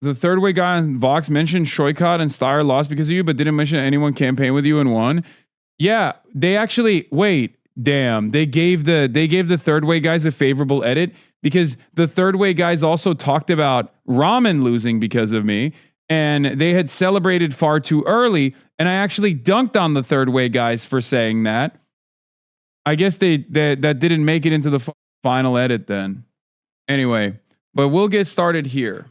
The third way guy on Vox mentioned Shoykot and Steyer lost because of you, but didn't mention anyone campaigned with you and won. Yeah, they actually they gave the third way guys a favorable edit because the third way guys also talked about Ramen losing because of me, and they had celebrated far too early, and I actually dunked on the third way guys for saying that. I guess that didn't make it into the final edit then. Anyway, but we'll get started here.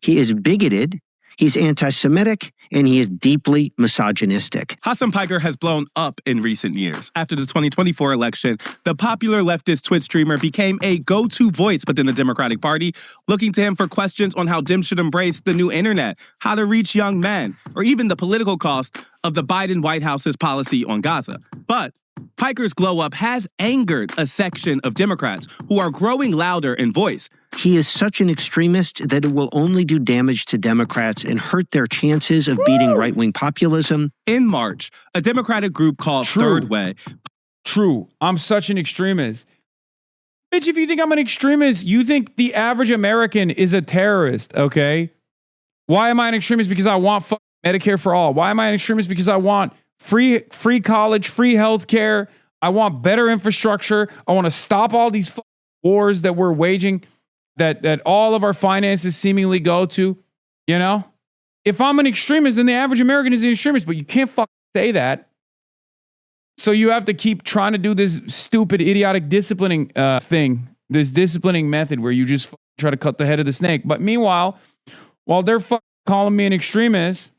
He is bigoted, he's anti-Semitic, and he is deeply misogynistic. Hasan Piker has blown up in recent years. After the 2024 election, the popular leftist Twitch streamer became a go-to voice within the Democratic Party, looking to him for questions on how Dems should embrace the new internet, how to reach young men, or even the political cost of the Biden White House's policy on Gaza. But Piker's glow-up has angered a section of Democrats who are growing louder in voice. He is such an extremist that it will only do damage to Democrats and hurt their chances of beating right-wing populism. In March, a Democratic group called Third Way. True. I'm such an extremist. Bitch, if you think I'm an extremist, you think the average American is a terrorist, okay? Why am I an extremist? Because I want Medicare for all. Why am I an extremist? Because I want free college, free healthcare. I want better infrastructure. I want to stop all these wars that we're waging, that all of our finances seemingly go to, you know? If I'm an extremist, then the average American is an extremist, but you can't say that. So you have to keep trying to do this stupid, idiotic disciplining thing, this disciplining method where you just try to cut the head of the snake. But meanwhile, while they're calling me an extremist,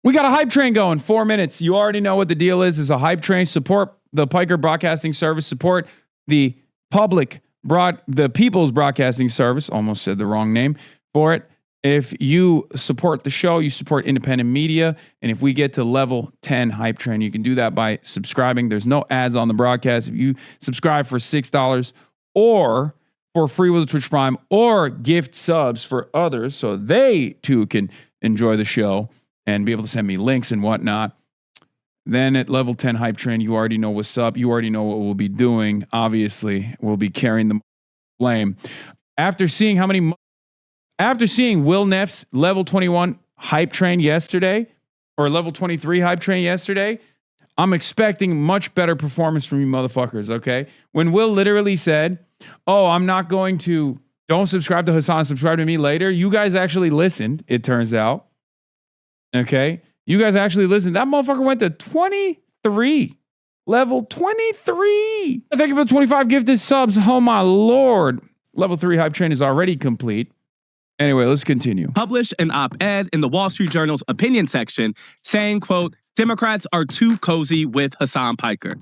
we got a hype train going. 4 minutes. You already know what the deal is. It's a hype train. Support the Piker Broadcasting Service. Support the People's Broadcasting Service. Almost said the wrong name for it. If you support the show, you support independent media. And if we get to level 10 hype train, you can do that by subscribing. There's no ads on the broadcast. If you subscribe for $6 or for free with a Twitch Prime or gift subs for others so they too can enjoy the show and be able to send me links and whatnot. Then at level 10 hype train, you already know what's up. You already know what we'll be doing. Obviously, we'll be carrying the blame. After seeing Will Neff's level 21 hype train yesterday, or level 23 hype train yesterday, I'm expecting much better performance from you motherfuckers, okay? When Will literally said, oh, don't subscribe to Hasan, subscribe to me later, you guys actually listened, it turns out. Okay, you guys actually listened. That motherfucker went to 23, level 23. Thank you for the 25 gifted subs. Oh my Lord. Level 3 hype train is already complete. Anyway, let's continue. Published an op-ed in the Wall Street Journal's opinion section saying, quote, Democrats are too cozy with Hasan Piker.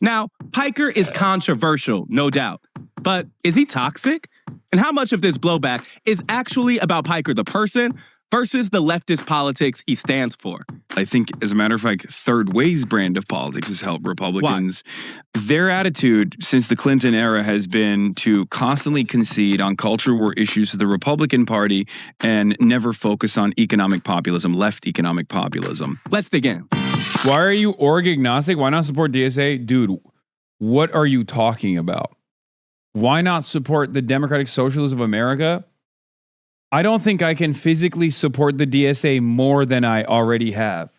Now, Piker is controversial, no doubt. But is he toxic? And how much of this blowback is actually about Piker the person versus the leftist politics he stands for? I think, as a matter of fact, Third Way's brand of politics has helped Republicans. Why? Their attitude since the Clinton era has been to constantly concede on culture war issues to the Republican Party and never focus on economic populism, left economic populism. Let's dig in. Why are you org agnostic? Why not support DSA? Dude, what are you talking about? Why not support the Democratic Socialists of America? I don't think I can physically support the DSA more than I already have.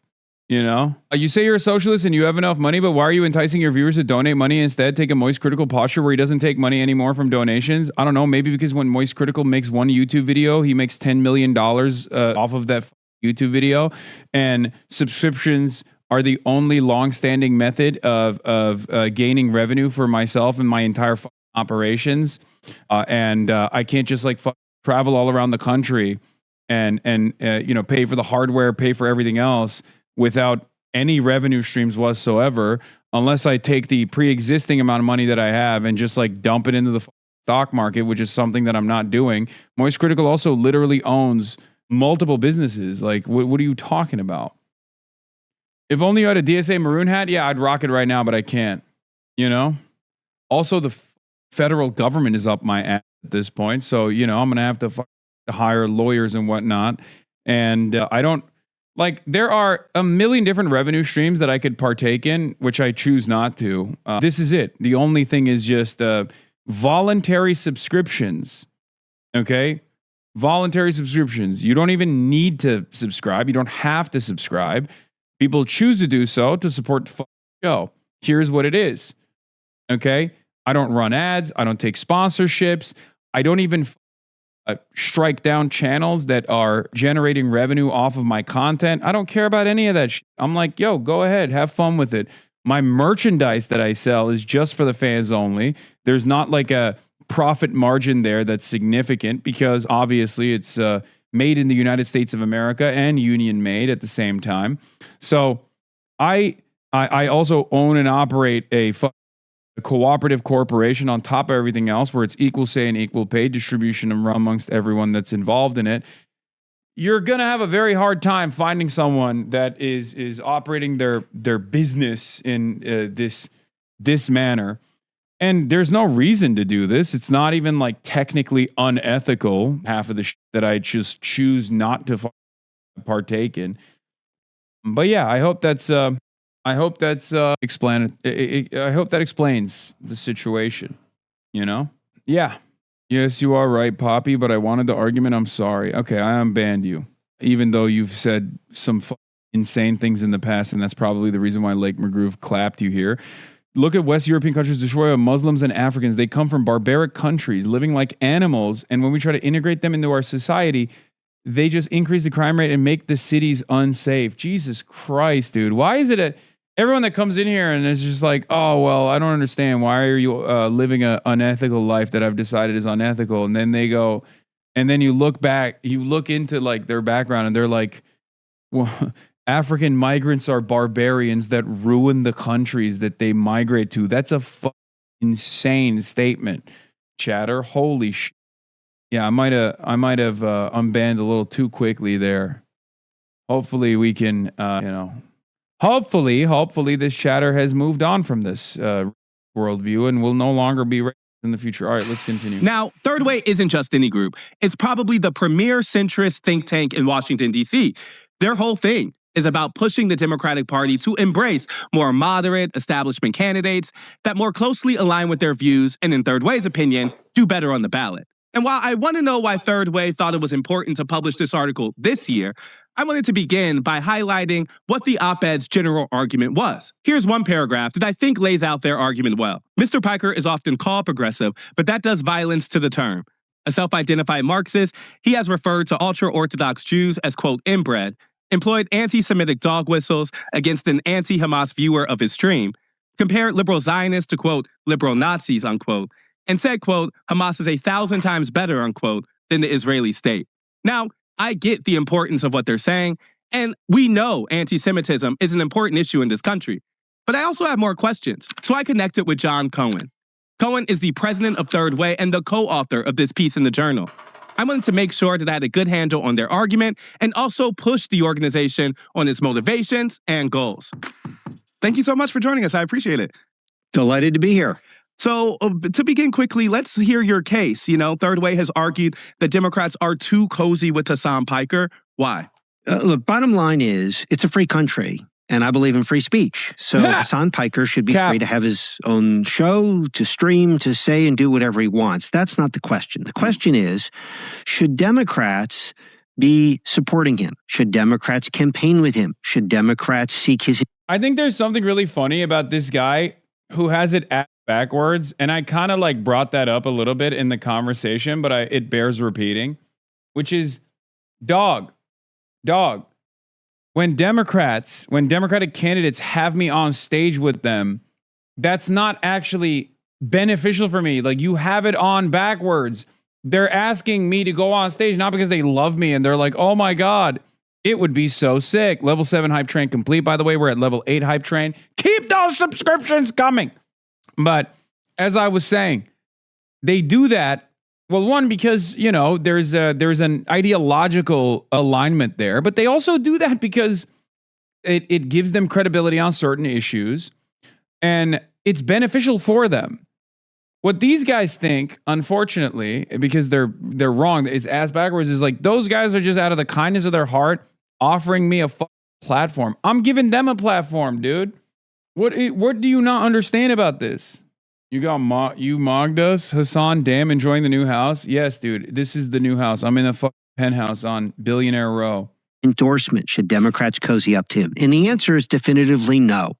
You know? You say you're a socialist and you have enough money, but why are you enticing your viewers to donate money and instead take a Moist Critical posture where he doesn't take money anymore from donations? I don't know. Maybe because when Moist Critical makes one YouTube video, he makes $10 million off of that YouTube video, and subscriptions are the only long-standing method of gaining revenue for myself and my entire operations. And I can't just travel all around the country and pay for the hardware, pay for everything else without any revenue streams whatsoever, unless I take the pre-existing amount of money that I have and just dump it into the stock market, which is something that I'm not doing. Moist Critical also literally owns multiple businesses. What are you talking about? If only you had a DSA maroon hat, yeah, I'd rock it right now, but I can't, Also, the federal government is up my ass at this point. So, I'm going to have to hire lawyers and whatnot. And I don't there are a million different revenue streams that I could partake in, which I choose not to. This is it. The only thing is just voluntary subscriptions. Okay. voluntary subscriptions. You don't even need to subscribe. You don't have to subscribe. People choose to do so to support the show. Here's what it is. Okay? I don't run ads. I don't take sponsorships. I don't even strike down channels that are generating revenue off of my content. I don't care about any of that shit. I'm like, yo, go ahead. Have fun with it. My merchandise that I sell is just for the fans only. There's not like a profit margin there that's significant because obviously it's made in the United States of America and union made at the same time. So I also own and operate a cooperative corporation on top of everything else where it's equal say and equal pay distribution amongst everyone that's involved in it. You're going to have a very hard time finding someone that is operating their business in this manner. And there's no reason to do this. It's not even like technically unethical, half of the that I just choose not to partake in. But yeah, I hope that explains the situation, you know? Yeah. Yes, you are right, Poppy, but I wanted the argument. I'm sorry. Okay, I unbanned you, even though you've said some insane things in the past, and that's probably the reason why Lake McGroove clapped you here. Look at West European countries destroyed by Muslims and Africans. They come from barbaric countries, living like animals, and when we try to integrate them into our society, they just increase the crime rate and make the cities unsafe. Jesus Christ, dude. Why is it everyone that comes in here and is just like, oh, well, I don't understand. Why are you living an unethical life that I've decided is unethical? And then they go, and then you look back, you look into like their background and they're like, well, African migrants are barbarians that ruin the countries that they migrate to. That's a insane statement, chatter. Holy shit. Yeah, I might have unbanned a little too quickly there. Hopefully we can, Hopefully this chatter has moved on from this worldview and will no longer be racist in the future. All right, let's continue. Now, Third Way isn't just any group. It's probably the premier centrist think tank in Washington, D.C. Their whole thing is about pushing the Democratic Party to embrace more moderate establishment candidates that more closely align with their views and, in Third Way's opinion, do better on the ballot. And while I want to know why Third Way thought it was important to publish this article this year, I wanted to begin by highlighting what the op-ed's general argument was. Here's one paragraph that I think lays out their argument well. Mr. Piker is often called progressive, but that does violence to the term. A self-identified Marxist, he has referred to ultra-Orthodox Jews as, quote, inbred, employed anti-Semitic dog whistles against an anti-Hamas viewer of his stream, compared liberal Zionists to, quote, liberal Nazis, unquote, and said, quote, Hamas is 1,000 times better, unquote, than the Israeli state. Now, I get the importance of what they're saying, and we know anti-Semitism is an important issue in this country. But I also have more questions, so I connected with John Cohen. Cohen is the president of Third Way and the co-author of this piece in the Journal. I wanted to make sure that I had a good handle on their argument and also push the organization on its motivations and goals. Thank you so much for joining us. I appreciate it. Delighted to be here. So to begin quickly, let's hear your case. You know, Third Way has argued that Democrats are too cozy with Hasan Piker. Why? Look, bottom line is it's a free country, and I believe in free speech. So Hasan Piker should be free to have his own show, to stream, to say and do whatever he wants. That's not the question. The question is, should Democrats be supporting him? Should Democrats campaign with him? Should Democrats seek his... I think there's something really funny about this guy who has it backwards, and I kind of like brought that up a little bit in the conversation, but it bears repeating, which is dog. When Democratic candidates have me on stage with them, that's not actually beneficial for me. Like, you have it on backwards. They're asking me to go on stage, not because they love me and they're like, oh my God, it would be so sick. Level 7 hype train complete. By the way, we're at level 8 hype train. Keep those subscriptions coming. But as I was saying, they do that. Well, one, because, you know, there's an ideological alignment there, but they also do that because it gives them credibility on certain issues and it's beneficial for them. What these guys think, unfortunately, because they're wrong, it's ass backwards, is like those guys are just out of the kindness of their heart offering me a platform. I'm giving them a platform, dude. What do you not understand about this? You mogged us, Hasan. Damn, enjoying the new house. Yes, dude. This is the new house. I'm in a fucking penthouse on Billionaire Row. Endorsement should Democrats cozy up to him? And the answer is definitively no.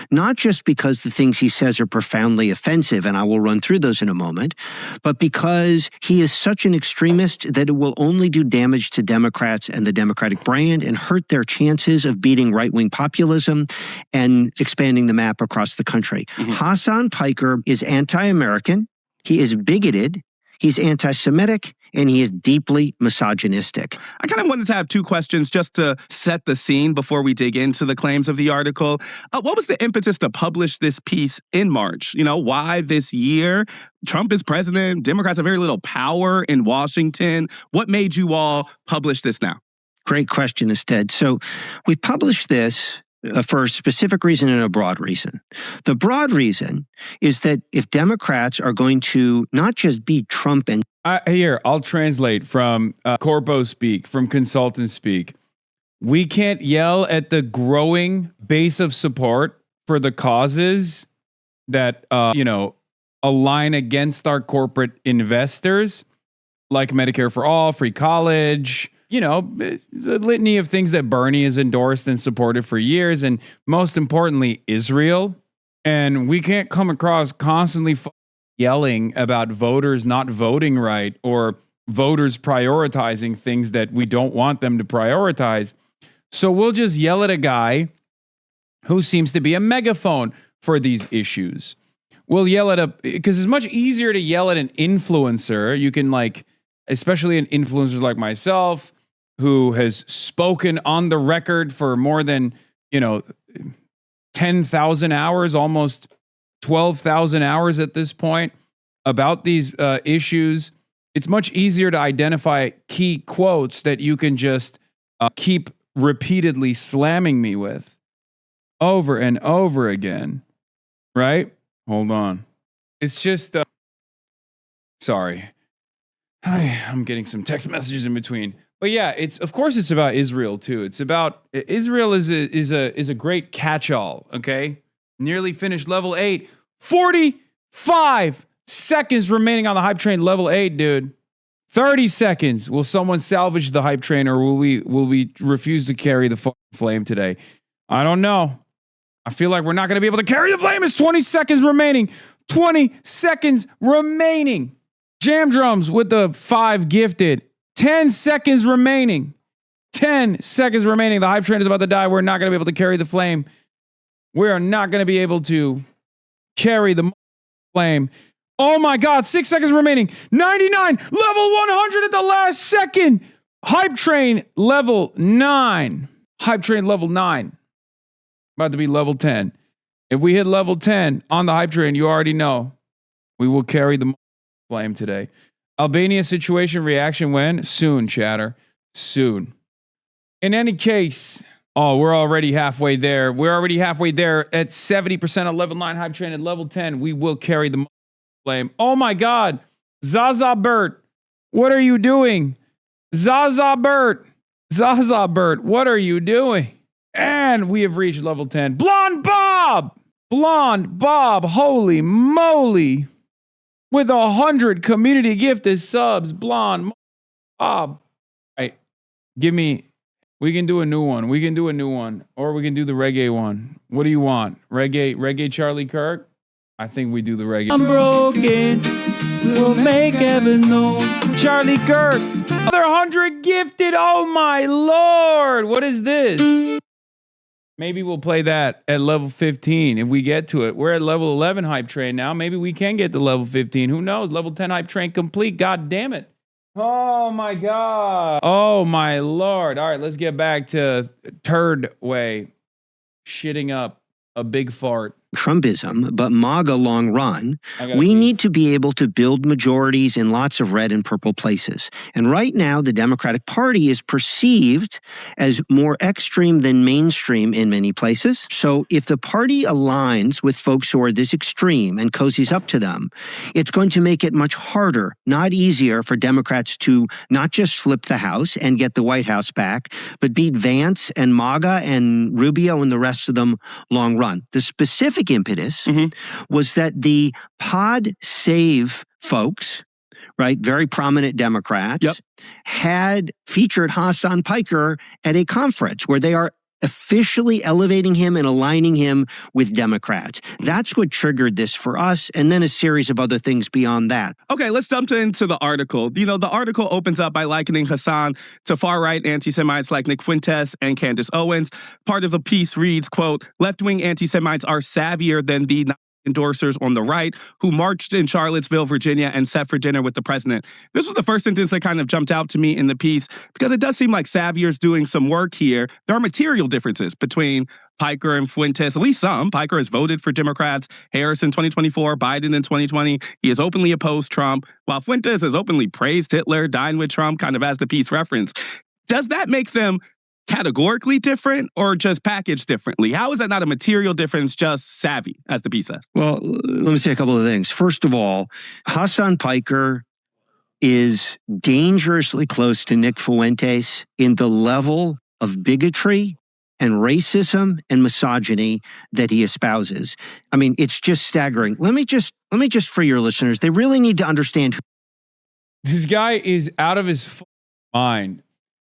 Not just because the things he says are profoundly offensive, and I will run through those in a moment, but because he is such an extremist that it will only do damage to Democrats and the Democratic brand and hurt their chances of beating right-wing populism and expanding the map across the country. Hasan Piker is anti-American. He is bigoted. He's anti-Semitic, and he is deeply misogynistic. I kind of wanted to have two questions just to set the scene before we dig into the claims of the article. What was the impetus to publish this piece in March? You know, why this year? Trump is president. Democrats have very little power in Washington. What made you all publish this now? Great question, instead. So we published this for a specific reason and a broad reason. The broad reason is that if Democrats are going to not just beat Trump and here, I'll translate from corpo speak, from consultant speak. We can't yell at the growing base of support for the causes that, align against our corporate investors, like Medicare for all, free college, the litany of things that Bernie has endorsed and supported for years, and most importantly, Israel. And we can't come across constantly yelling about voters not voting right or voters prioritizing things that we don't want them to prioritize. So we'll just yell at a guy who seems to be a megaphone for these issues. We'll yell at because it's much easier to yell at an influencer. You can especially an influencer like myself, who has spoken on the record for more than, 10,000 hours, almost 12,000 hours at this point about these issues. It's much easier to identify key quotes that you can just keep repeatedly slamming me with over and over again, right? Hold on. It's just, sorry. I'm getting some text messages in between. But yeah, of course it's about Israel too. It's about Israel is a great catch-all, okay? Nearly finished level 8. 45 seconds remaining on the hype train level 8, dude. 30 seconds. Will someone salvage the hype train, or will we refuse to carry the flame today? I don't know. I feel like we're not going to be able to carry the flame. It's 20 seconds remaining. 20 seconds remaining. Jam drums with the 5 gifted. 10 seconds remaining. 10 seconds remaining. The hype train is about to die. We're not going to be able to carry the flame. We are not going to be able to carry the flame. Oh my God, 6 seconds remaining. 99, level 100 at the last second. Hype train level 9. Hype train level 9. About to be level 10. If we hit level 10 on the hype train, you already know we will carry the flame today. Albania situation reaction when? Soon, chatter. Soon. In any case, we're already halfway there. We're already halfway there at 70% on level 9 hype train. At level 10, we will carry the flame. Oh my God. Zaza Bert, what are you doing? Zaza Bert, what are you doing? And we have reached level 10. Blonde Bob, holy moly. With 100 community gifted subs, Blonde Bob. Right, we can do a new one. Or we can do the reggae one. What do you want? Reggae Charlie Kirk? I think we do the reggae. I'm broken, we'll make heaven known. Charlie Kirk, another 100 gifted, oh my Lord. What is this? Maybe we'll play that at level 15 if we get to it. We're at level 11 hype train now. Maybe we can get to level 15. Who knows? Level 10 hype train complete. God damn it. Oh my God. Oh my Lord. All right, let's get back to turd way. Shitting up a big fart. Trumpism, but MAGA long run, we need to be able to build majorities in lots of red and purple places. And right now, the Democratic Party is perceived as more extreme than mainstream in many places. So if the party aligns with folks who are this extreme and cozies up to them, it's going to make it much harder, not easier, for Democrats to not just flip the House and get the White House back, but beat Vance and MAGA and Rubio and the rest of them long run. The specific specific impetus was that the Pod Save folks, right, very prominent Democrats, had featured Hasan Piker at a conference where they are officially elevating him and aligning him with Democrats. That's what triggered this for us, and then a series of other things beyond that. Okay, let's jump into the article. You know, the article opens up by likening Hasan to far-right anti-Semites like Nick Fuentes and Candace Owens. Part of the piece reads, quote, left-wing anti-Semites are savvier than the endorsers on the right who marched in Charlottesville, Virginia, and sat for dinner with the president. This was the first sentence that kind of jumped out to me in the piece because it does seem like Savier's doing some work here. There are material differences between Piker and Fuentes, at least some. Piker has voted for Democrats, Harris in 2024, Biden in 2020. He has openly opposed Trump, while Fuentes has openly praised Hitler, dined with Trump, kind of as the piece reference. Does that make them categorically different or just packaged differently? How is that not a material difference, just savvy, as the piece says? Well, let me say a couple of things. First of all, Hasan Piker is dangerously close to Nick Fuentes in the level of bigotry and racism and misogyny that he espouses. I mean, it's just staggering. Let me just for your listeners, they really need to understand. This guy is out of his mind.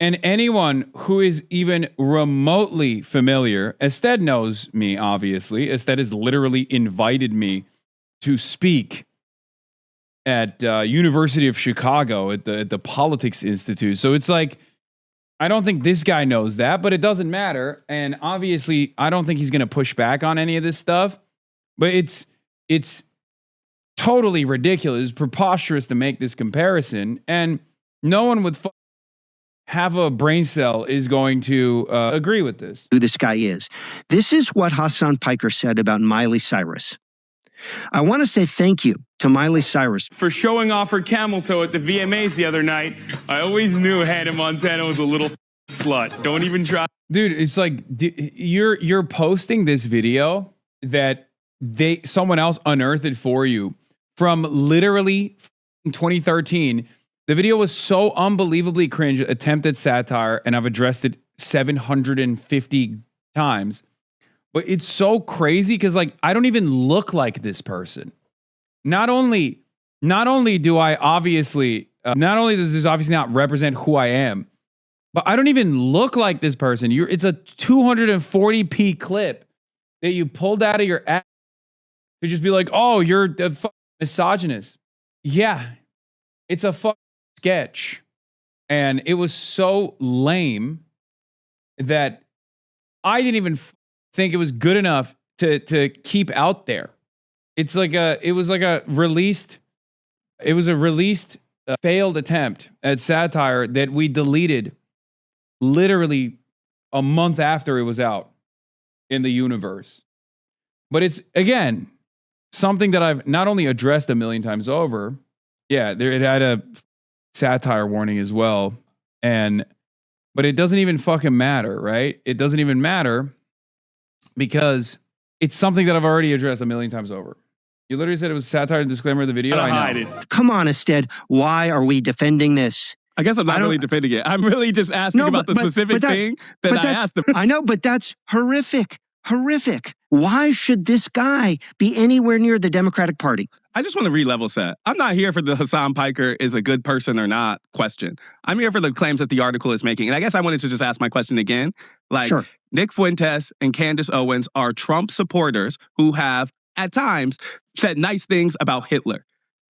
And anyone who is even remotely familiar, Ested knows me, obviously. Ested has literally invited me to speak at University of Chicago at the Politics Institute. So it's like, I don't think this guy knows that, but it doesn't matter. And obviously, I don't think he's going to push back on any of this stuff. But it's totally ridiculous, preposterous to make this comparison. And no one with have a brain cell is going to agree with this. Who this guy is. This is what Hasan Piker said about Miley Cyrus. I want to say thank you to Miley Cyrus for showing off her camel toe at the VMAs the other night. I always knew Hannah Montana was a little slut. Don't even try. Dude, it's like you're posting this video that someone else unearthed for you from literally 2013. The video was so unbelievably cringe, attempt at satire, and I've addressed it 750 times. But it's so crazy because, like, I don't even look like this person. Not only do I obviously, not only does this obviously not represent who I am, but I don't even look like this person. It's a 240p clip that you pulled out of your ass to just be like, oh, you're a misogynist. Yeah, it's a sketch. And it was so lame that I didn't even think it was good enough to keep out there. It was a released failed attempt at satire that we deleted literally a month after it was out in the universe. But it's, again, something that I've not only addressed a million times over. Yeah, it had a satire warning as well. But it doesn't even fucking matter, right? It doesn't even matter because it's something that I've already addressed a million times over. You literally said it was satire and disclaimer of the video. I know. Come on, Ested. Why are we defending this? I guess I'm not really defending it. I'm really just asking about the specific thing that I asked them. I know, but that's horrific. Horrific. Why should this guy be anywhere near the Democratic Party? I just want to re-level set. I'm not here for the Hasan Piker is a good person or not question. I'm here for the claims that the article is making. And I guess I wanted to just ask my question again. Like, sure. Nick Fuentes and Candace Owens are Trump supporters who have, at times, said nice things about Hitler.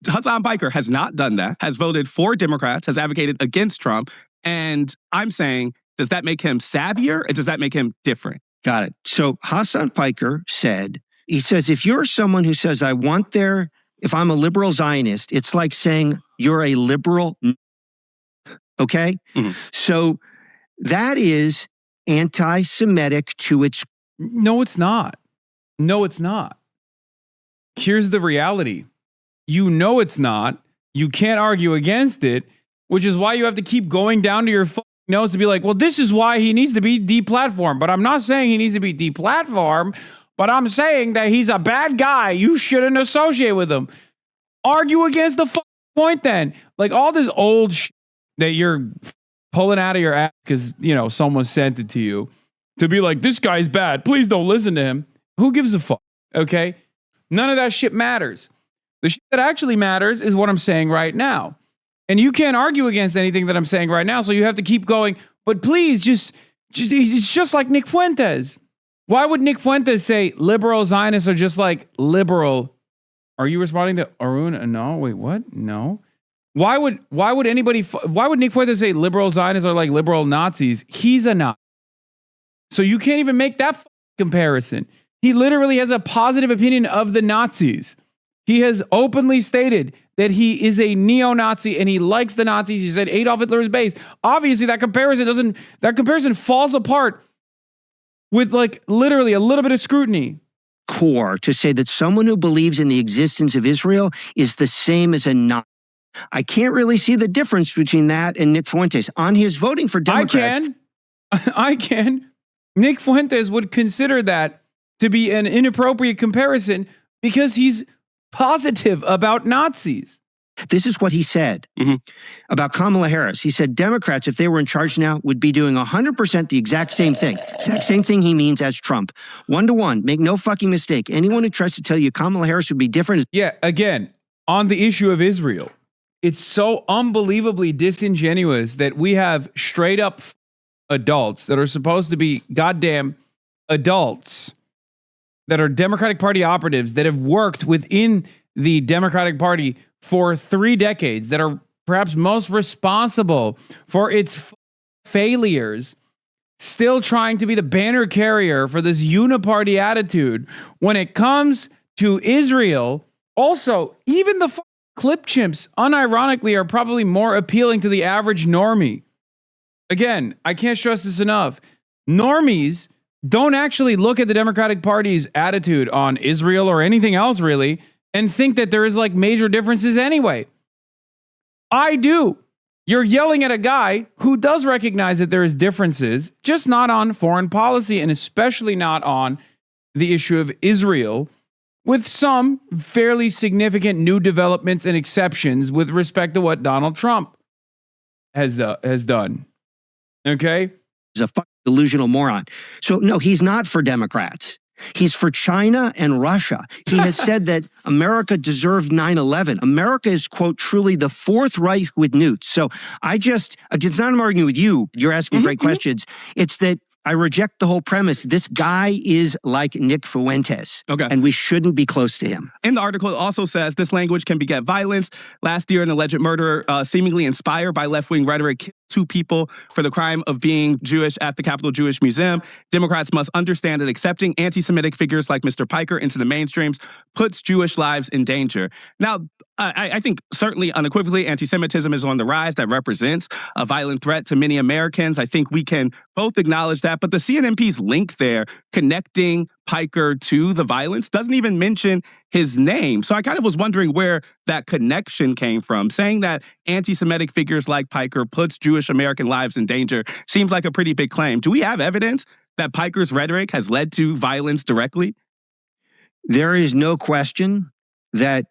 Hasan Piker has not done that, has voted for Democrats, has advocated against Trump. And I'm saying, does that make him savvier or does that make him different? Got it. So Hasan Piker said, he says, if you're someone who says, if I'm a liberal Zionist, it's like saying you're a liberal. Okay? Mm-hmm. So that is anti-Semitic to its... No, it's not. No, it's not. Here's the reality. You know it's not. You can't argue against it, which is why you have to keep going down to your nose to be like, well, this is why he needs to be deplatformed. But I'm not saying he needs to be deplatformed, but I'm saying that he's a bad guy. You shouldn't associate with him. Argue against the point then. Like all this old shit that you're pulling out of your ass because, someone sent it to you to be like, this guy's bad. Please don't listen to him. Who gives a fuck? Okay? None of that shit matters. The shit that actually matters is what I'm saying right now. And you can't argue against anything that I'm saying right now, so you have to keep going. But please, it's just like Nick Fuentes. Why would Nick Fuentes say liberal Zionists are just like liberal? Are you responding to Arun? No, wait, what? No. Why would Nick Fuentes say liberal Zionists are like liberal Nazis? He's a Nazi. So you can't even make that comparison. He literally has a positive opinion of the Nazis. He has openly stated that he is a neo-Nazi and he likes the Nazis. He said Adolf Hitler is base. Obviously, that comparison falls apart with like literally a little bit of scrutiny. Core to say that someone who believes in the existence of Israel is the same as a Nazi. I can't really see the difference between that and Nick Fuentes. On his voting for Democrats. I can. Nick Fuentes would consider that to be an inappropriate comparison because he's positive about Nazis. This is what he said about Kamala Harris. He said Democrats, if they were in charge now, would be doing 100% the exact same thing. Exact same thing he means as Trump. 1-to-1. Make no fucking mistake. Anyone who tries to tell you Kamala Harris would be different. Yeah, again, on the issue of Israel, it's so unbelievably disingenuous that we have straight up adults that are supposed to be goddamn adults that are Democratic Party operatives that have worked within the Democratic Party for 3 decades, that are perhaps most responsible for its failures, still trying to be the banner carrier for this uniparty attitude when it comes to Israel. Also, even the clip chimps, unironically, are probably more appealing to the average normie. Again, I can't stress this enough. Normies don't actually look at the Democratic Party's attitude on Israel or anything else really and think that there is like major differences anyway. I do. You're yelling at a guy who does recognize that there is differences, just not on foreign policy and especially not on the issue of Israel, with some fairly significant new developments and exceptions with respect to what Donald Trump has done. Okay? He's a fucking delusional moron. So no, he's not for Democrats. He's for China and Russia. He has said that America deserved 9/11. America is, quote, truly the Fourth Reich with nukes. So it's not an argument with you. You're asking great questions. It's that I reject the whole premise. This guy is like Nick Fuentes. Okay. And we shouldn't be close to him. In the article, it also says this language can beget violence. Last year, an alleged murderer, seemingly inspired by left-wing rhetoric, killed 2 people for the crime of being Jewish at the Capitol Jewish Museum. Democrats must understand that accepting anti-Semitic figures like Mr. Piker into the mainstreams puts Jewish lives in danger. Now, I think certainly unequivocally anti-Semitism is on the rise. That represents a violent threat to many Americans. I think we can both acknowledge that. But the CNMP's link there, connecting Piker to the violence, doesn't even mention his name. So I kind of was wondering where that connection came from. Saying that anti-Semitic figures like Piker puts Jewish American lives in danger seems like a pretty big claim. Do we have evidence that Piker's rhetoric has led to violence directly? There is no question that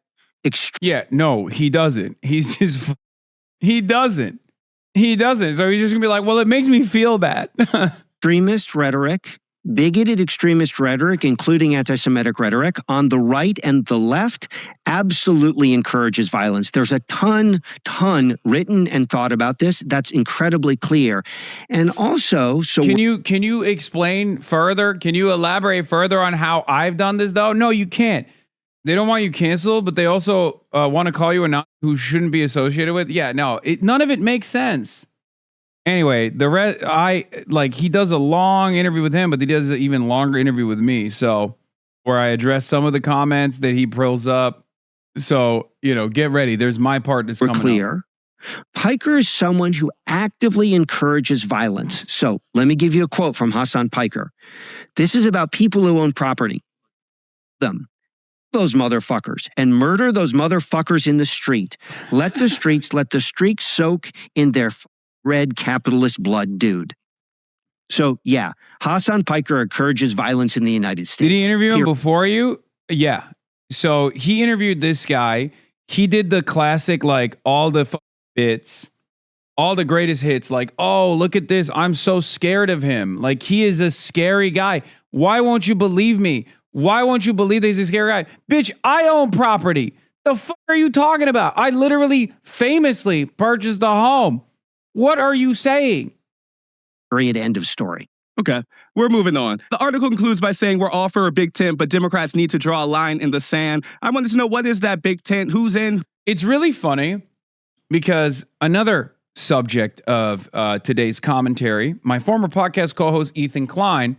yeah, no, he doesn't. He doesn't. So he's just gonna be like, well, it makes me feel bad. extremist rhetoric, bigoted extremist rhetoric, including anti-Semitic rhetoric, on the right and the left, absolutely encourages violence. There's a ton written and thought about this. That's incredibly clear. And also, can you explain further? Can you elaborate further on how I've done this, though? No, you can't. They don't want you canceled, but they also want to call you a Nazi who shouldn't be associated with. Yeah, no, none of it makes sense. Anyway, he does a long interview with him, but he does an even longer interview with me. So, where I address some of the comments that he pulls up. So, get ready. There's my part that's coming clear. Piker is someone who actively encourages violence. So, let me give you a quote from Hasan Piker. This is about people who own property. Those motherfuckers and murder those motherfuckers in the street. Let the streets soak in their red capitalist blood, dude. So, yeah, Hasan Piker encourages violence in the United States. Did he interview him before you? Yeah. So he interviewed this guy. He did the classic, like all the bits, all the greatest hits, like, oh, look at this. I'm so scared of him. Like, he is a scary guy. Why won't you believe me? Why won't you believe that he's a scary guy? Bitch, I own property. The fuck are you talking about? I literally famously purchased a home. What are you saying? Period. End of story. Okay, we're moving on. The article concludes by saying we're all for a big tent, but Democrats need to draw a line in the sand. I wanted to know, what is that big tent? Who's in? It's really funny because another subject of today's commentary, my former podcast co-host Ethan Klein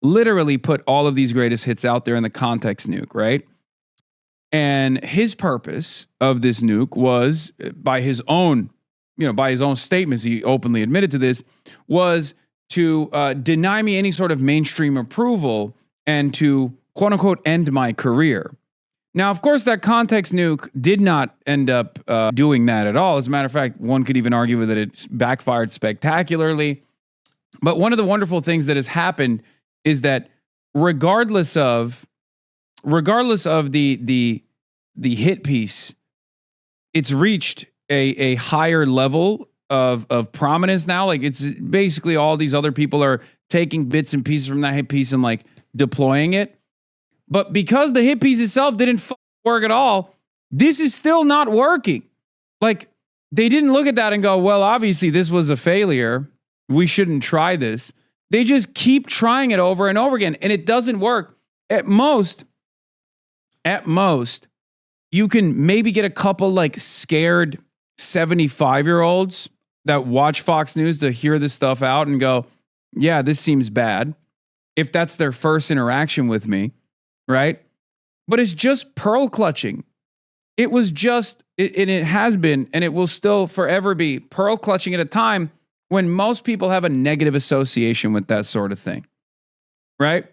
literally put all of these greatest hits out there in the context nuke, right? And his purpose of this nuke was, by his own statements, he openly admitted to this, was to deny me any sort of mainstream approval and to, quote unquote, end my career. Now, of course, that context nuke did not end up doing that at all. As a matter of fact, one could even argue that it backfired spectacularly. But one of the wonderful things that has happened is that regardless of the hit piece, it's reached a higher level of prominence now. Like, it's basically all these other people are taking bits and pieces from that hit piece and like deploying it. But because the hit piece itself didn't work at all, this is still not working. Like, they didn't look at that and go, well, obviously this was a failure. We shouldn't try this. They just keep trying it over and over again, and it doesn't work. At most, you can maybe get a couple like scared 75-year-olds that watch Fox News to hear this stuff out and go, yeah, this seems bad. If that's their first interaction with me, right? But it's just pearl clutching. It was just, and it has been, and it will still forever be pearl clutching at a time when most people have a negative association with that sort of thing, right?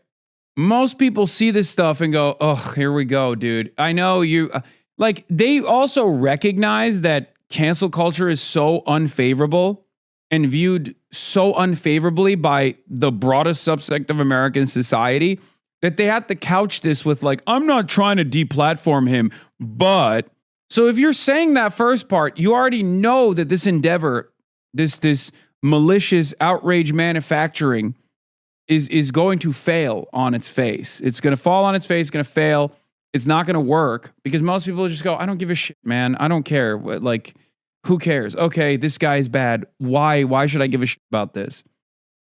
Most people see this stuff and go, oh, here we go, dude. I know you, like, they also recognize that cancel culture is so unfavorable and viewed so unfavorably by the broadest subsect of American society that they have to couch this with like, I'm not trying to deplatform him, but. So if you're saying that first part, you already know that this endeavor, this malicious outrage manufacturing is going to fail on its face. It's going to fall on its face, it's going to fail. It's not going to work because most people just go, I don't give a shit, man. I don't care. Like, who cares? Okay, this guy's bad. Why should I give a shit about this?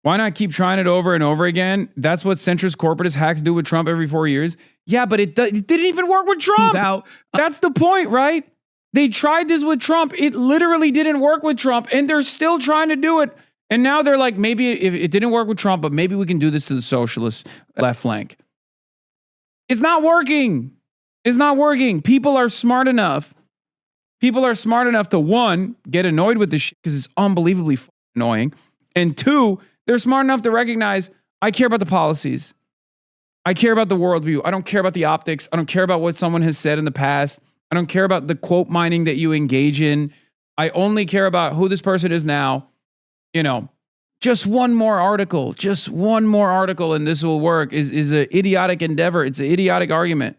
Why not keep trying it over and over again? That's what centrist corporatist hacks do with Trump every 4 years. Yeah, but it didn't even work with Trump. That's the point, right? They tried this with Trump. It literally didn't work with Trump, and they're still trying to do it. And now they're like, maybe if it didn't work with Trump, but maybe we can do this to the socialist left flank. It's not working. It's not working. People are smart enough. People are smart enough to, one, get annoyed with this shit because it's unbelievably annoying. And two, they're smart enough to recognize, I care about the policies. I care about the worldview. I don't care about the optics. I don't care about what someone has said in the past. I don't care about the quote mining that you engage in. I only care about who this person is now. You know, just one more article, and this will work is an idiotic endeavor. It's an idiotic argument.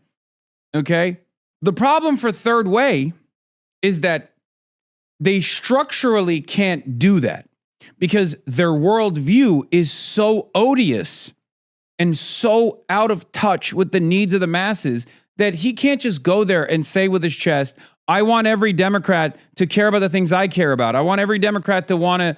Okay? The problem for Third Way is that they structurally can't do that because their worldview is so odious and so out of touch with the needs of the masses that he can't just go there and say with his chest, I want every Democrat to care about the things I care about. I want every Democrat to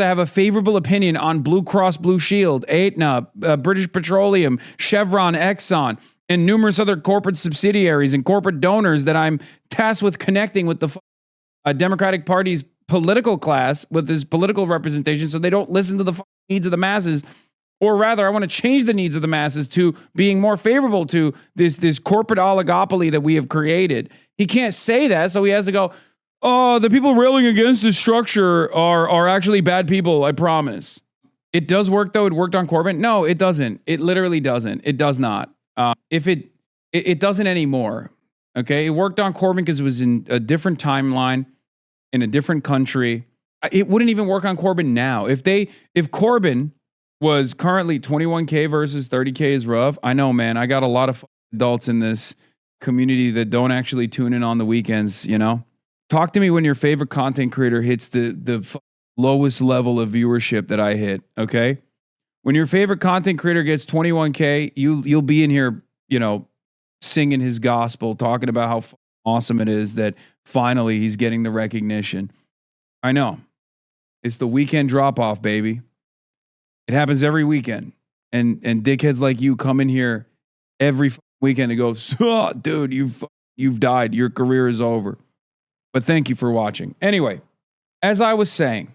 have a favorable opinion on Blue Cross Blue Shield, Aetna, British Petroleum, Chevron, Exxon, and numerous other corporate subsidiaries and corporate donors that I'm tasked with connecting with the Democratic Party's political class, with his political representation, so they don't listen to the needs of the masses. Or rather, I want to change the needs of the masses to being more favorable to this corporate oligopoly that we have created. He can't say that, so he has to go, oh, the people railing against this structure are actually bad people, I promise. It does work, though. It worked on Corbyn. No, it doesn't. It literally doesn't. It does not. It doesn't anymore. Okay, it worked on Corbyn because it was in a different timeline, in a different country. It wouldn't even work on Corbyn now. If Corbyn was currently 21K versus 30K is rough. I know, man. I got a lot of adults in this community that don't actually tune in on the weekends, you know? Talk to me when your favorite content creator hits the lowest level of viewership that I hit, okay? When your favorite content creator gets 21K, you'll be in here, singing his gospel, talking about how awesome it is that finally he's getting the recognition. I know. It's the weekend drop-off, baby. It happens every weekend. And dickheads like you come in here every weekend and go, oh, dude, you've died. Your career is over. But thank you for watching. Anyway, as I was saying,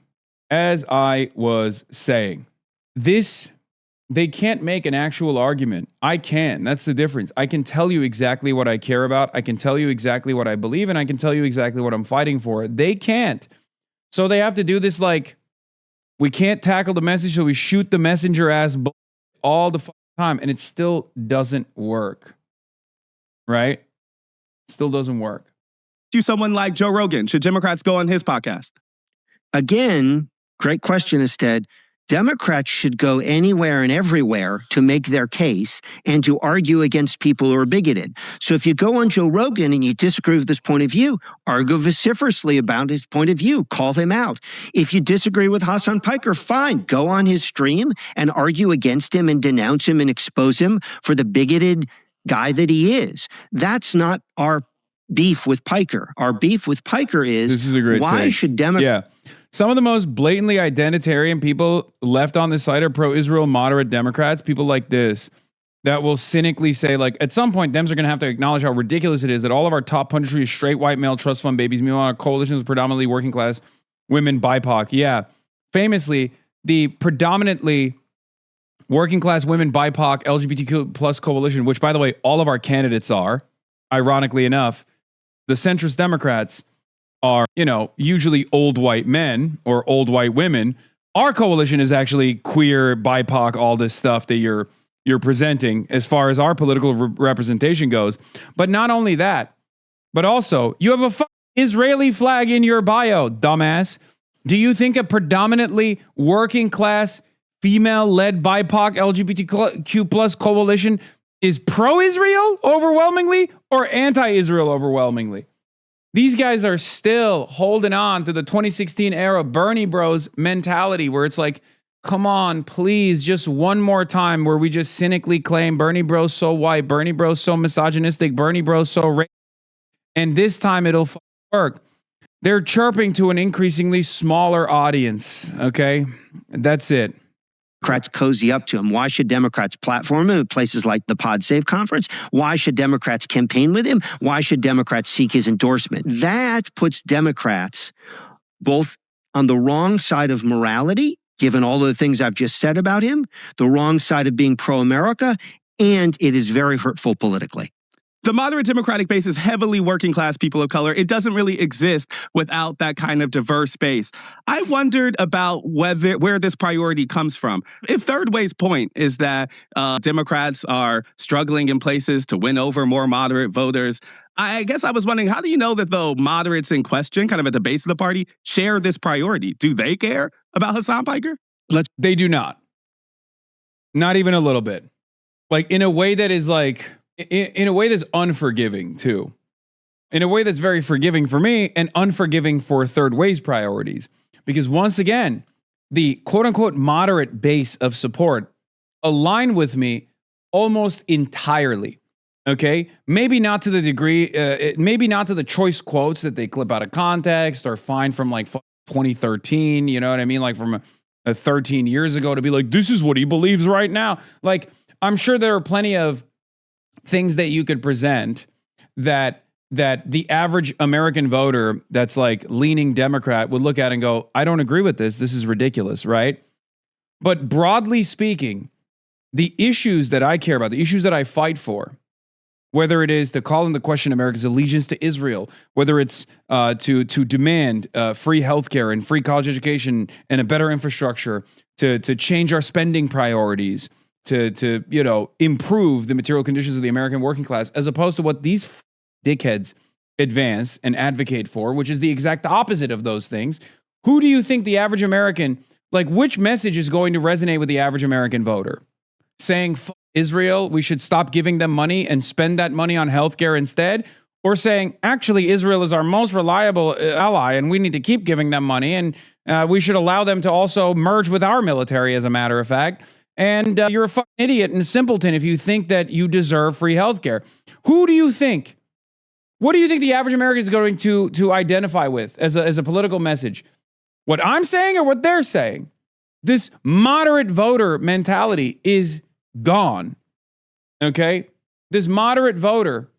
they can't make an actual argument. I can. That's the difference. I can tell you exactly what I care about. I can tell you exactly what I believe, and I can tell you exactly what I'm fighting for. They can't. So they have to do this like, we can't tackle the message, so we shoot the messenger ass all the time, and it still doesn't work. Right? Still doesn't work. To someone like Joe Rogan, should Democrats go on his podcast? Again, great question, instead. Democrats should go anywhere and everywhere to make their case and to argue against people who are bigoted. So if you go on Joe Rogan and you disagree with his point of view, argue vociferously about his point of view, call him out. If you disagree with Hasan Piker, fine, go on his stream and argue against him and denounce him and expose him for the bigoted guy that he is. That's not our beef with Piker. Our beef with Piker is, this is a great why take. should Democrats... Yeah. Some of the most blatantly identitarian people left on this site are pro-Israel moderate Democrats, people like this, that will cynically say, like, at some point, Dems are going to have to acknowledge how ridiculous it is that all of our top punditry is straight white male trust fund babies. Meanwhile, our coalition is predominantly working class women, BIPOC. Yeah. Famously, the predominantly working class women, BIPOC, LGBTQ plus coalition, which, by the way, all of our candidates are, ironically enough, the centrist Democrats are, usually old white men or old white women. Our coalition is actually queer, BIPOC, all this stuff that you're presenting as far as our political representation goes. But not only that, but also you have a Israeli flag in your bio, dumbass. Do you think a predominantly working class, female-led BIPOC, LGBTQ plus coalition is pro-Israel overwhelmingly or anti-Israel overwhelmingly? These guys are still holding on to the 2016 era Bernie Bros mentality where it's like, come on, please, just one more time where we just cynically claim Bernie Bros so white, Bernie Bros so misogynistic, Bernie Bros so racist, and this time it'll work. They're chirping to an increasingly smaller audience, okay? That's it. Democrats cozy up to him. Why should Democrats platform him at places like the Pod Save conference? Why should Democrats campaign with him? Why should Democrats seek his endorsement? That puts Democrats both on the wrong side of morality, given all of the things I've just said about him, the wrong side of being pro-America, and it is very hurtful politically. The moderate Democratic base is heavily working class people of color. It doesn't really exist without that kind of diverse base. I wondered about where this priority comes from. If Third Way's point is that Democrats are struggling in places to win over more moderate voters, I guess I was wondering, how do you know that the moderates in question, kind of at the base of the party, share this priority? Do they care about Hasan Piker? They do not. Not even a little bit. Like, in a way that is like... In a way that's unforgiving, too. In a way that's very forgiving for me and unforgiving for Third Way's priorities. Because once again, the quote-unquote moderate base of support align with me almost entirely. Okay? Maybe not to the degree, maybe not to the choice quotes that they clip out of context or find from like 2013, you know what I mean? Like from 13 years ago to be like, this is what he believes right now. Like, I'm sure there are plenty of things that you could present that the average American voter that's like leaning Democrat would look at and go, I don't agree with this. This is ridiculous, right? But broadly speaking, the issues that I care about, the issues that I fight for, whether it is to call into question America's allegiance to Israel, whether it's to demand free healthcare and free college education and a better infrastructure, to change our spending priorities, to improve the material conditions of the American working class, as opposed to what these dickheads advance and advocate for, which is the exact opposite of those things. Who do you think the average American, like, which message is going to resonate with the average American voter? Saying, F Israel, we should stop giving them money and spend that money on healthcare instead? Or saying, actually, Israel is our most reliable ally and we need to keep giving them money and we should allow them to also merge with our military, as a matter of fact. And you're a fucking idiot and a simpleton if you think that you deserve free healthcare. Who do you think? What do you think the average American is going to identify with as a political message? What I'm saying or what they're saying? This moderate voter mentality is gone. Okay? This moderate voter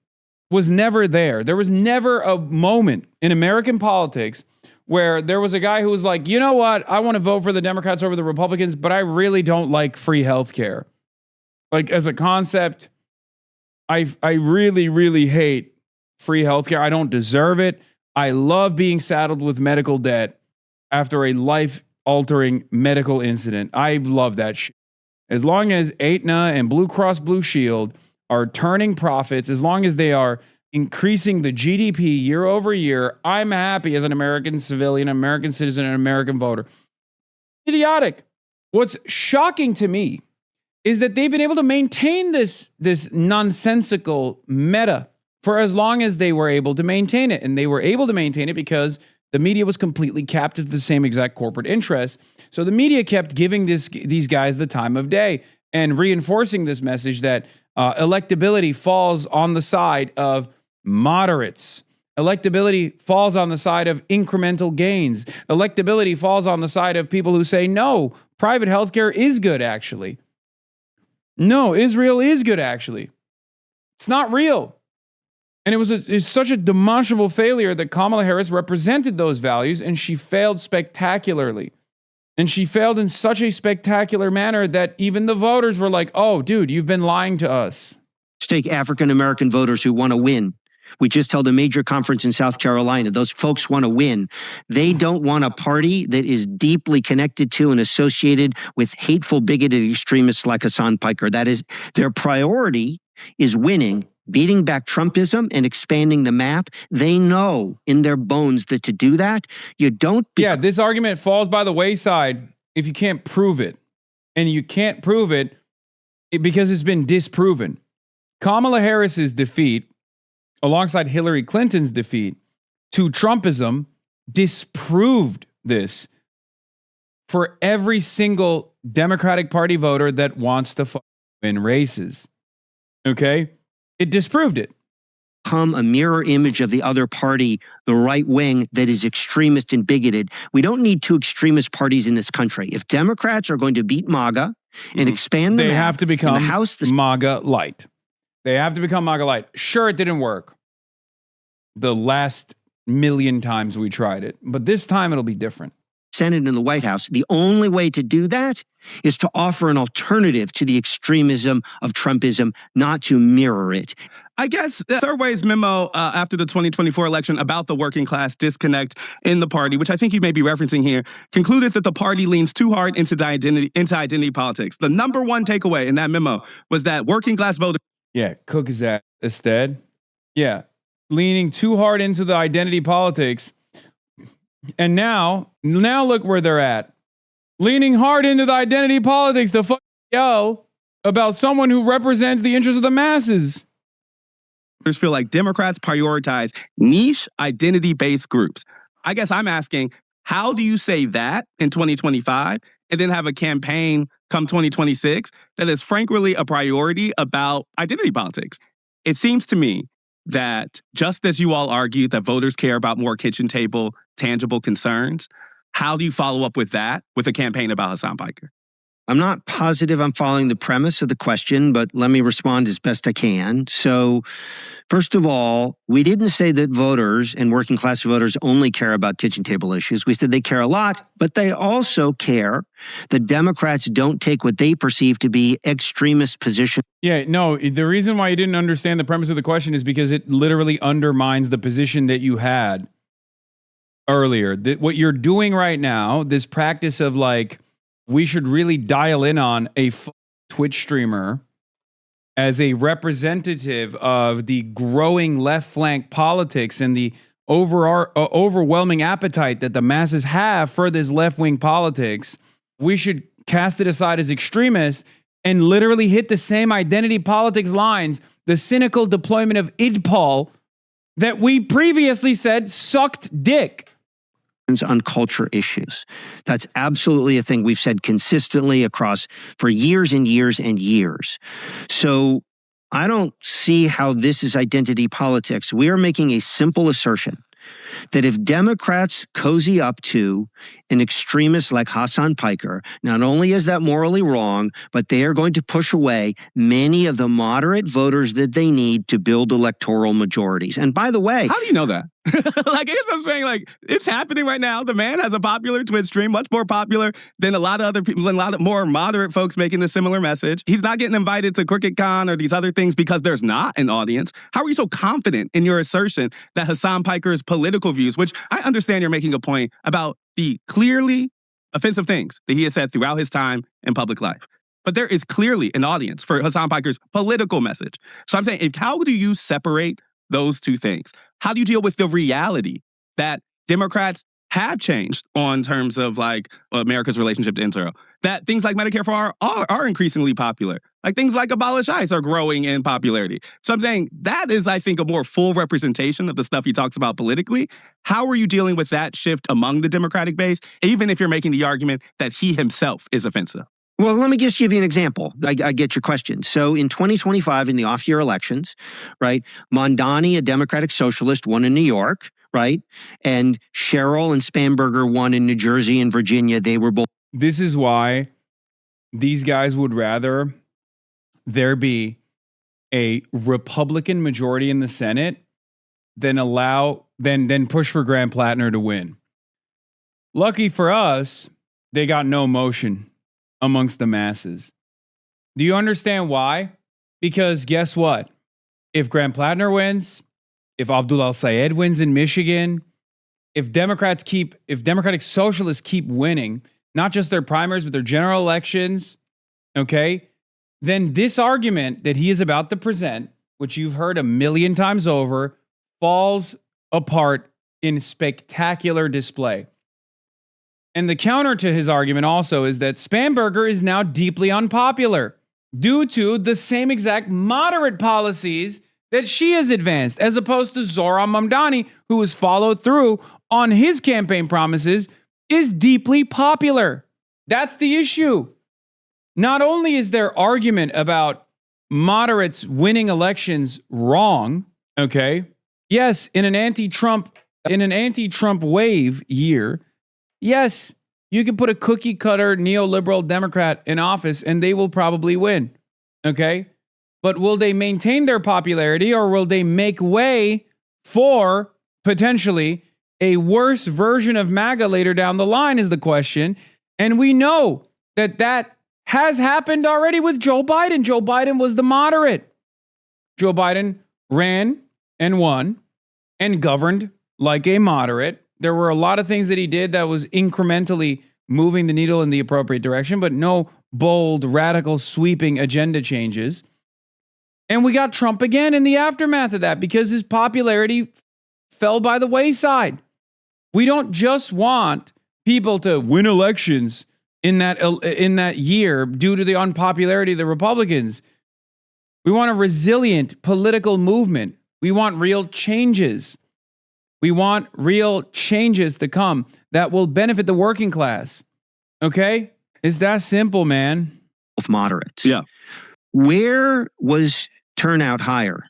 was never there. There was never a moment in American politics where there was a guy who was like, you know what? I want to vote for the Democrats over the Republicans, but I really don't like free healthcare. Like as a concept, I really, really hate free healthcare. I don't deserve it. I love being saddled with medical debt after a life-altering medical incident. I love that shit. As long as Aetna and Blue Cross Blue Shield are turning profits, as long as they are increasing the GDP year over year, I'm happy as an American civilian, American citizen, and American voter. Idiotic. What's shocking to me is that they've been able to maintain this nonsensical meta for as long as they were able to maintain it. And they were able to maintain it because the media was completely captive to the same exact corporate interests. So the media kept giving these guys the time of day and reinforcing this message that electability falls on the side of moderates. Electability falls on the side of incremental gains. Electability falls on the side of people who say, no, private healthcare is good, actually. No, Israel is good, actually. It's not real. And it's such a demonstrable failure that Kamala Harris represented those values, and she failed spectacularly. And she failed in such a spectacular manner that even the voters were like, oh, dude, you've been lying to us. Let's take African-American voters who want to win. We just held a major conference in South Carolina. Those folks want to win. They don't want a party that is deeply connected to and associated with hateful, bigoted extremists like Hasan Piker. That is, their priority is winning, beating back Trumpism and expanding the map. They know in their bones that to do that, you don't... Yeah, this argument falls by the wayside if you can't prove it. And you can't prove it because it's been disproven. Kamala Harris's defeat, alongside Hillary Clinton's defeat to Trumpism, disproved this for every single Democratic Party voter that wants to win races. Okay? It disproved it. Become a mirror image of the other party, the right wing that is extremist and bigoted. We don't need two extremist parties in this country. If Democrats are going to beat MAGA and expand the they map, have to become the House, MAGA light. They have to become MAGA light. Sure, it didn't work the last million times we tried it, but this time it'll be different. Senate and the White House, the only way to do that is to offer an alternative to the extremism of Trumpism, not to mirror it. I guess the Third Way's memo after the 2024 election about the working class disconnect in the party, which I think you may be referencing here, concluded that the party leans too hard into identity politics. The number one takeaway in that memo was that working class voters... Yeah, Cook is that instead. Yeah, leaning too hard into the identity politics. And now look where they're at. Leaning hard into the identity politics to yo about someone who represents the interests of the masses. Feel like Democrats prioritize niche identity-based groups. I guess I'm asking, how do you say that in 2025 and then have a campaign come 2026 that is frankly a priority about identity politics? It seems to me that just as you all argued that voters care about more kitchen table, tangible concerns, how do you follow up with that with a campaign about Hasan Piker? I'm not positive I'm following the premise of the question, but let me respond as best I can. So, first of all, we didn't say that voters and working class voters only care about kitchen table issues. We said they care a lot, but they also care that Democrats don't take what they perceive to be extremist positions. Yeah, no, the reason why you didn't understand the premise of the question is because it literally undermines the position that you had earlier. What you're doing right now, this practice of like, we should really dial in on a Twitch streamer as a representative of the growing left flank politics and the overwhelming appetite that the masses have for this left wing politics. We should cast it aside as extremists and literally hit the same identity politics lines, the cynical deployment of IDPOL that we previously said sucked dick. on culture issues. That's absolutely a thing we've said consistently across for years and years and years. So I don't see how this is identity politics. We are making a simple assertion that if Democrats cozy up to an extremist like Hasan Piker, not only is that morally wrong, but they are going to push away many of the moderate voters that they need to build electoral majorities. And by the way, how do you know that? Like, I guess I'm saying, like, it's happening right now. The man has a popular Twitch stream, much more popular than a lot of other people and a lot of more moderate folks making a similar message. He's not getting invited to Crooked Con or these other things because there's not an audience. How are you so confident in your assertion that Hasan Piker's political views, which I understand you're making a point about the clearly offensive things that he has said throughout his time in public life, but there is clearly an audience for Hasan Piker's political message. So I'm saying, how do you separate those two things? How do you deal with the reality that Democrats have changed on terms of like America's relationship to Israel? That things like Medicare for All are increasingly popular. Like things like Abolish ICE are growing in popularity. So I'm saying that is, I think, a more full representation of the stuff he talks about politically. How are you dealing with that shift among the Democratic base, even if you're making the argument that he himself is offensive? Well, let me just give you an example. I get your question. So in 2025, in the off-year elections, right, Mondani, a Democratic socialist, won in New York, right? And Sherrill and Spanberger won in New Jersey and Virginia. They were both. This is why these guys would rather there be a Republican majority in the Senate than push for Graham Plattner to win. Lucky for us, they got no motion amongst the masses. Do you understand why? Because guess what? If Graham Plattner wins, if Abdul Al-Sayed wins in Michigan, if Democratic Socialists keep winning, not just their primaries, but their general elections, okay, then this argument that he is about to present, which you've heard a million times over, falls apart in spectacular display. And the counter to his argument also is that Spanberger is now deeply unpopular due to the same exact moderate policies that she has advanced, as opposed to Zohran Mamdani, who has followed through on his campaign promises, is deeply popular. That's the issue. Not only is their argument about moderates winning elections wrong, okay? Yes, in an anti-Trump wave year, yes, you can put a cookie-cutter neoliberal Democrat in office and they will probably win, okay? But will they maintain their popularity, or will they make way for potentially a worse version of MAGA later down the line is the question. And we know that has happened already with Joe Biden. Joe Biden was the moderate. Joe Biden ran and won and governed like a moderate. There were a lot of things that he did that was incrementally moving the needle in the appropriate direction, but no bold, radical, sweeping agenda changes. And we got Trump again in the aftermath of that because his popularity fell by the wayside. We don't just want people to win elections in that year due to the unpopularity of the Republicans. We want a resilient political movement. We want real changes. We want real changes to come that will benefit the working class. Okay? It's that simple, man. Both moderates. Yeah. Where was turnout higher?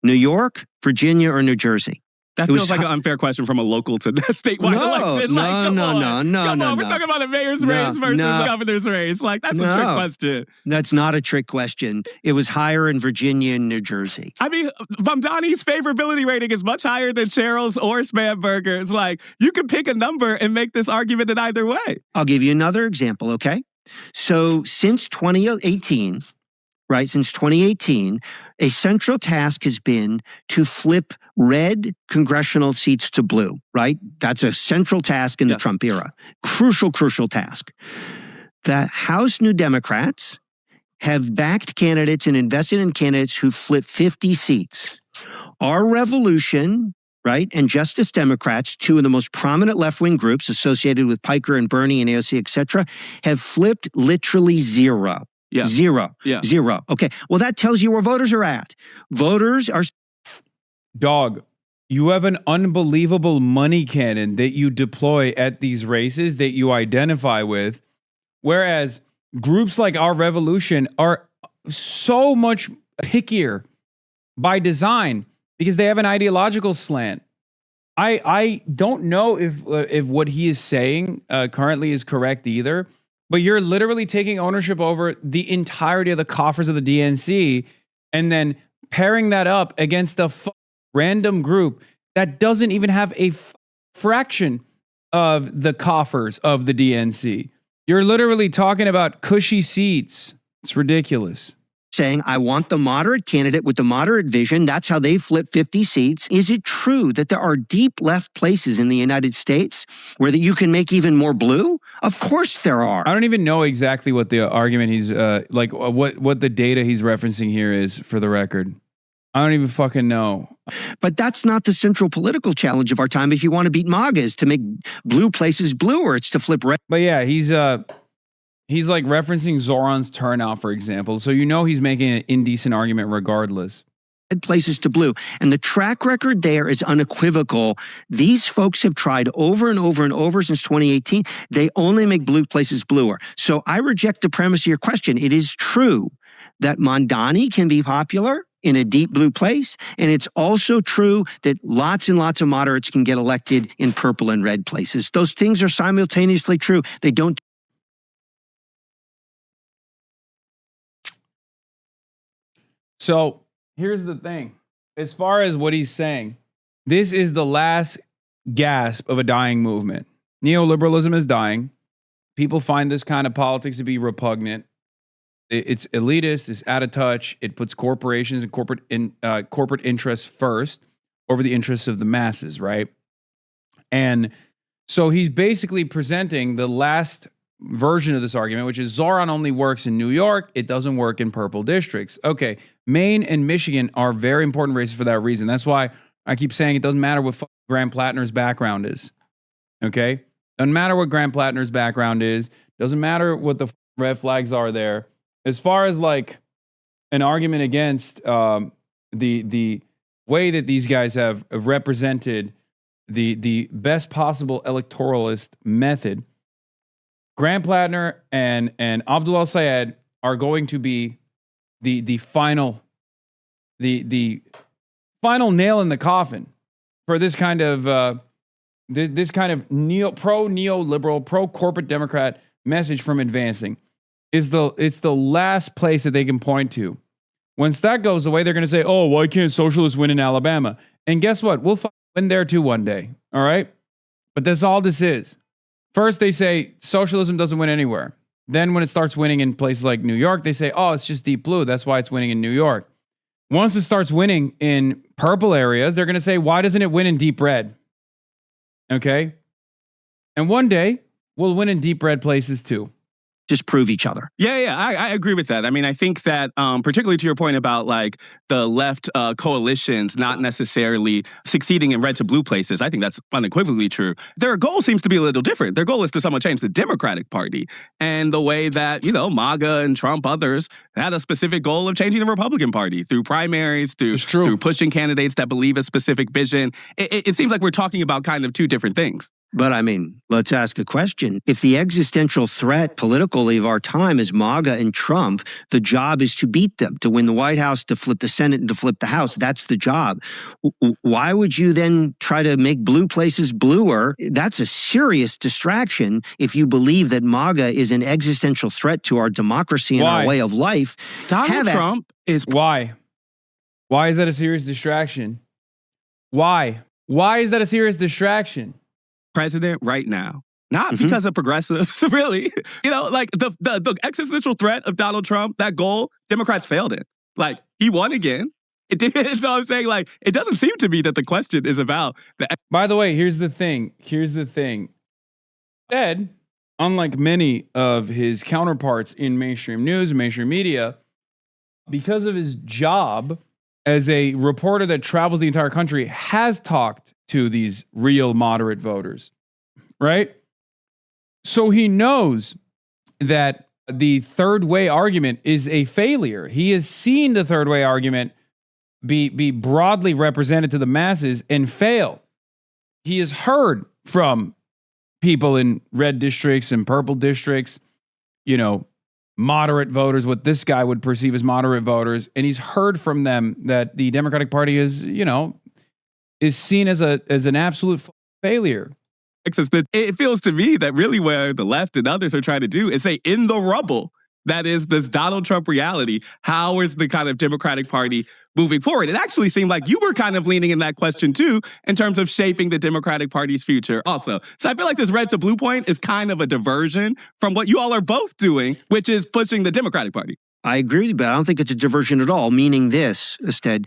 New York, Virginia, or New Jersey? That feels like an unfair question from a local to statewide election. No, Come on. We're talking about a mayor's race versus the governor's race. Like, that's a trick question. That's not a trick question. It was higher in Virginia and New Jersey. I mean, Mamdani's favorability rating is much higher than Sherrill's or Spanberger's. Like, you can pick a number and make this argument in either way. I'll give you another example, okay? So since 2018, a central task has been to flip red congressional seats to blue, right? That's a central task in the Trump era. Crucial task. The House New Democrats have backed candidates and invested in candidates who flip 50 seats. Our Revolution, right, and Justice Democrats, two of the most prominent left-wing groups associated with Piker and Bernie and AOC, et cetera, have flipped literally zero. Yeah. Zero. Yeah. Zero. Okay. Well, that tells you where voters are at. Voters are... Dog, You have an unbelievable money cannon that you deploy at these races that you identify with, whereas groups like Our Revolution are so much pickier by design because they have an ideological slant. I don't know if what he is saying currently is correct either, but you're literally taking ownership over the entirety of the coffers of the DNC and then pairing that up against a random group that doesn't even have a fraction of the coffers of the DNC. You're literally talking about cushy seats. It's ridiculous. Saying, I want the moderate candidate with the moderate vision. That's how they flip 50 seats. Is it true that there are deep left places in the United States where that you can make even more blue? Of course there are. I don't even know exactly what the argument he's what the data he's referencing here is, for the record. I don't even fucking know. But that's not the central political challenge of our time. If you want to beat MAGA, is to make blue places bluer. It's to flip red. But yeah, he's like referencing Zoran's turnout, for example. So you know he's making an indecent argument regardless. Places to blue. And the track record there is unequivocal. These folks have tried over and over and over since 2018. They only make blue places bluer. So I reject the premise of your question. It is true that Mondani can be popular in a deep blue place. And it's also true that lots and lots of moderates can get elected in purple and red places. Those things are simultaneously true. They don't. So here's the thing. As far as what he's saying, this is the last gasp of a dying movement. Neoliberalism is dying. People find this kind of politics to be repugnant. It's elitist, it's out of touch. It puts corporations and corporate interests first over the interests of the masses, right? And so he's basically presenting the last version of this argument, which is Zoran only works in New York. It doesn't work in purple districts. Okay, Maine and Michigan are very important races for that reason. That's why I keep saying it doesn't matter what Graham Plattner's background is. Okay? Doesn't matter what Graham Plattner's background is. Doesn't matter what the red flags are there. As far as like an argument against the way that these guys have represented the best possible electoralist method, Graham Plattner and Abdullah Syed are going to be the final nail in the coffin for this kind of pro-neoliberal, pro-corporate Democrat message from advancing. It's the last place that they can point to. Once that goes away, they're going to say, oh, why can't socialists win in Alabama? And guess what? We'll win there too one day. All right? But that's all this is. First, they say socialism doesn't win anywhere. Then when it starts winning in places like New York, they say, oh, it's just deep blue. That's why it's winning in New York. Once it starts winning in purple areas, they're going to say, why doesn't it win in deep red? Okay? And one day, we'll win in deep red places too. Disprove each other. Yeah, I agree with that. I mean, I think that particularly to your point about like the left coalitions not necessarily succeeding in red to blue places, I think that's unequivocally true. Their goal seems to be a little different. Their goal is to somewhat change the Democratic Party, and the way that, you know, MAGA and Trump, others had a specific goal of changing the Republican Party through primaries, through pushing candidates that believe a specific vision. It seems like we're talking about kind of two different things. But I mean, let's ask a question. If the existential threat politically of our time is MAGA and Trump, the job is to beat them, to win the White House, to flip the Senate, and to flip the House. That's the job. Why would you then try to make blue places bluer? That's a serious distraction if you believe that MAGA is an existential threat to our democracy and our way of life. Donald Trump is... Why? Why is that a serious distraction? Why? Why is that a serious distraction? President right now. Not because of progressives, really. You know, like the existential threat of Donald Trump, that goal, Democrats failed it. Like, he won again. It did. So I'm saying, like, it doesn't seem to me that the question is about the... By the way, here's the thing. Ed, unlike many of his counterparts in mainstream news and mainstream media, because of his job as a reporter that travels the entire country, has talked to these real moderate voters, right? So he knows that the third way argument is a failure. He has seen the third way argument be broadly represented to the masses and fail. He has heard from people in red districts and purple districts, moderate voters, what this guy would perceive as moderate voters, and he's heard from them that the Democratic Party is seen as an absolute failure. It feels to me that really where the left and others are trying to do is say, in the rubble, that is this Donald Trump reality, how is the kind of Democratic Party moving forward? It actually seemed like you were kind of leaning in that question too, in terms of shaping the Democratic Party's future also. So I feel like this red to blue point is kind of a diversion from what you all are both doing, which is pushing the Democratic Party. I agree with you, but I don't think it's a diversion at all, meaning this, instead.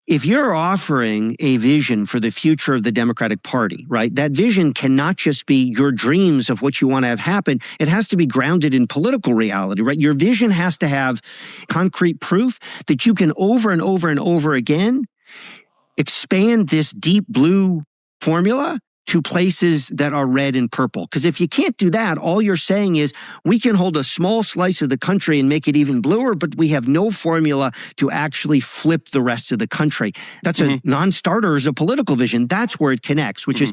If you're offering a vision for the future of the Democratic Party, right, that vision cannot just be your dreams of what you want to have happen. It has to be grounded in political reality, right? Your vision has to have concrete proof that you can over and over and over again expand this deep blue formula to places that are red and purple. Because if you can't do that, all you're saying is we can hold a small slice of the country and make it even bluer, but we have no formula to actually flip the rest of the country. That's a non-starter as a political vision. That's where it connects, which is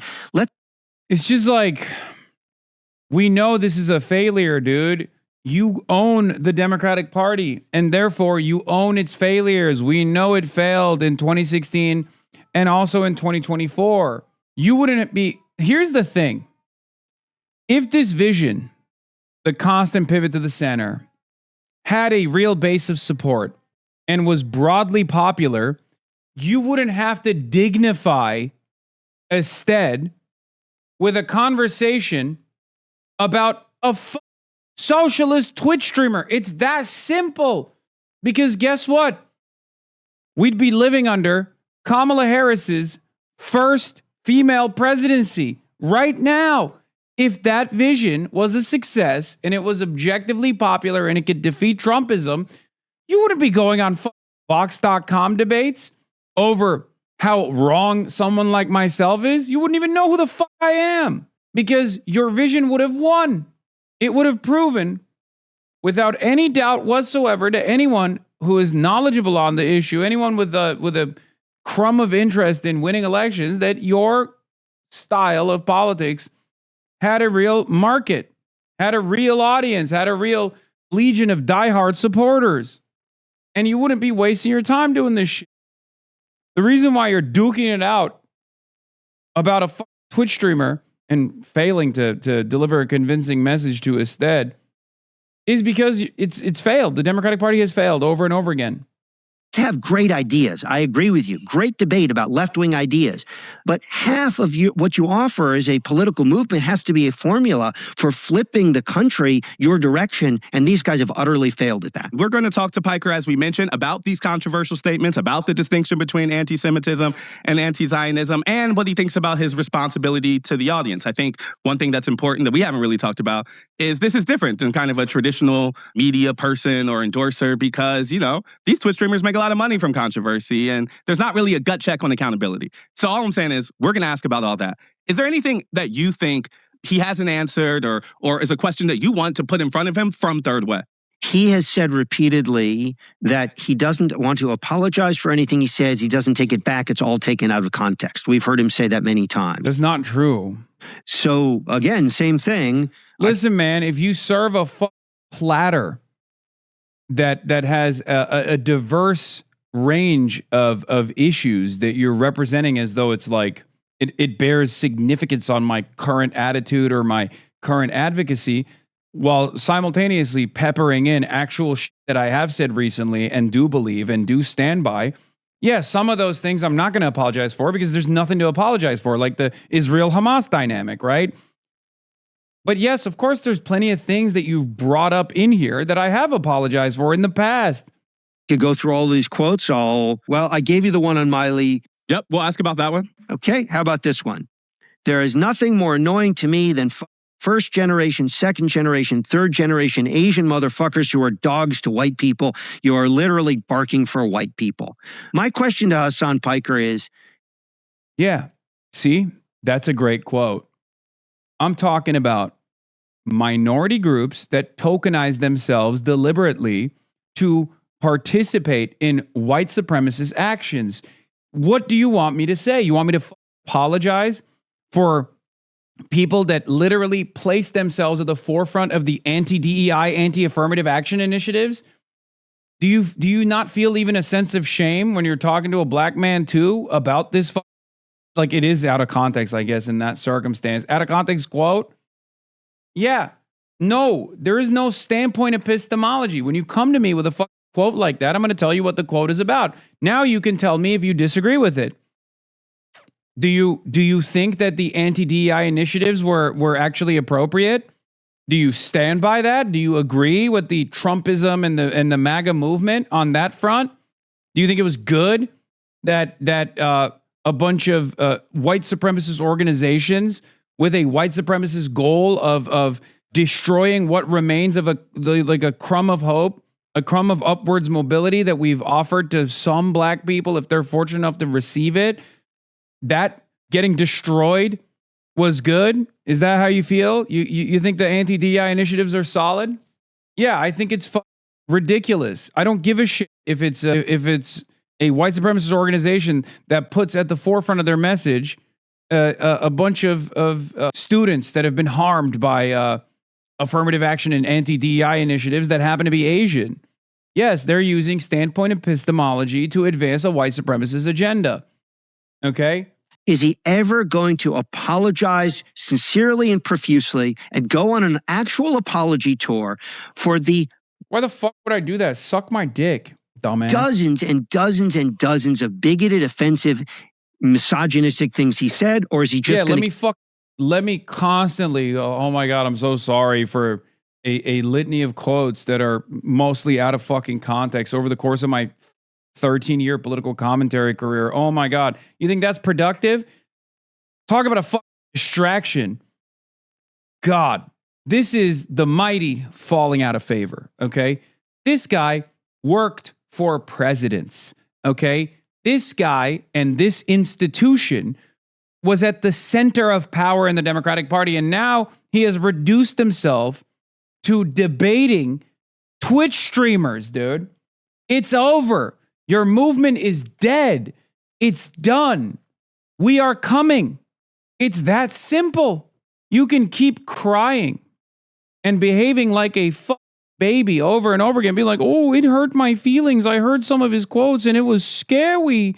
It's just like, we know this is a failure, dude. You own the Democratic Party, and therefore you own its failures. We know it failed in 2016 and also in 2024. You wouldn't be... Here's the thing. If this vision, the constant pivot to the center, had a real base of support and was broadly popular, you wouldn't have to dignify instead with a conversation about a socialist Twitch streamer. It's that simple. Because guess what? We'd be living under Kamala Harris's first female presidency right now. If that vision was a success and it was objectively popular and it could defeat Trumpism, you wouldn't be going on Vox.com debates over how wrong someone like myself is. You wouldn't even know who the fuck I am, because your vision would have won. It would have proven without any doubt whatsoever to anyone who is knowledgeable on the issue, anyone with a crumb of interest in winning elections, that your style of politics had a real market, had a real audience, had a real legion of diehard supporters. And you wouldn't be wasting your time doing this shit. The reason why you're duking it out about a Twitch streamer and failing to deliver a convincing message to instead is because it's failed. The Democratic Party has failed over and over again. To have great ideas. I agree with you. Great debate about left-wing ideas. But half of what you offer as a political movement has to be a formula for flipping the country your direction, and these guys have utterly failed at that. We're going to talk to Piker, as we mentioned, about these controversial statements, about the distinction between anti-Semitism and anti-Zionism, and what he thinks about his responsibility to the audience. I think one thing that's important that we haven't really talked about is this is different than kind of a traditional media person or endorser, because, these Twitch streamers make a lot of money from controversy, and there's not really a gut check on accountability. So all I'm saying is we're going to ask about all that. Is there anything that you think he hasn't answered or is a question that you want to put in front of him from Third Way? He has said repeatedly that he doesn't want to apologize for anything he says. He doesn't take it back. It's all taken out of context. We've heard him say that many times. That's not true. So again, same thing. Listen, man, if you serve a platter that has a diverse range of issues that you're representing, as though it's like it bears significance on my current attitude or my current advocacy, while simultaneously peppering in actual shit that I have said recently and do believe and do stand by. Yeah, some of those things I'm not going to apologize for, because there's nothing to apologize for, like the Israel-Hamas dynamic, right? But yes, of course, there's plenty of things that you've brought up in here that I have apologized for in the past. Could go through all these quotes. I gave you the one on Miley. Yep, we'll ask about that one. Okay, how about this one? There is nothing more annoying to me than first generation, second generation, third generation Asian motherfuckers who are dogs to white people. You are literally barking for white people. My question to Hasan Piker is... Yeah, see, that's a great quote. I'm talking about minority groups that tokenize themselves deliberately to participate in white supremacist actions. What do you want me to say? You want me to apologize for people that literally place themselves at the forefront of the anti-DEI, anti-affirmative action initiatives? Do you not feel even a sense of shame when you're talking to a black man too about this? Like, it is out of context, I guess, in that circumstance. Out of context quote? Yeah. No, there is no standpoint epistemology. When you come to me with a quote like that, I'm going to tell you what the quote is about. Now you can tell me if you disagree with it. Do you think that the anti-DEI initiatives were actually appropriate? Do you stand by that? Do you agree with the Trumpism and the MAGA movement on that front? Do you think it was good that a bunch of white supremacist organizations with a white supremacist goal of destroying what remains of a crumb of hope, a crumb of upwards mobility that we've offered to some black people if they're fortunate enough to receive it, that getting destroyed was good? Is that how you feel? You think the anti-DEI initiatives are solid? Yeah, I think it's ridiculous. I don't give a shit if it's a white supremacist organization that puts at the forefront of their message a bunch of students that have been harmed by affirmative action and anti-DEI initiatives that happen to be Asian. Yes, they're using standpoint epistemology to advance a white supremacist agenda. Okay? Is he ever going to apologize sincerely and profusely and go on an actual apology tour for the... Why the fuck would I do that? Suck my dick, dumbass. Dozens and dozens and dozens of bigoted, offensive, misogynistic things he said? Or is he just let me constantly, oh my God, I'm so sorry for a litany of quotes that are mostly out of fucking context over the course of my 13-year political commentary career. Oh my God. You think that's productive? Talk about a fucking distraction. God, this is the mighty falling out of favor, okay? This guy worked for presidents, okay? This guy and this institution was at the center of power in the Democratic Party, and now he has reduced himself to debating Twitch streamers, dude. It's over. Your movement is dead. It's done. We are coming. It's that simple. You can keep crying and behaving like a baby over and over again. Be like, oh, it hurt my feelings. I heard some of his quotes and it was scary.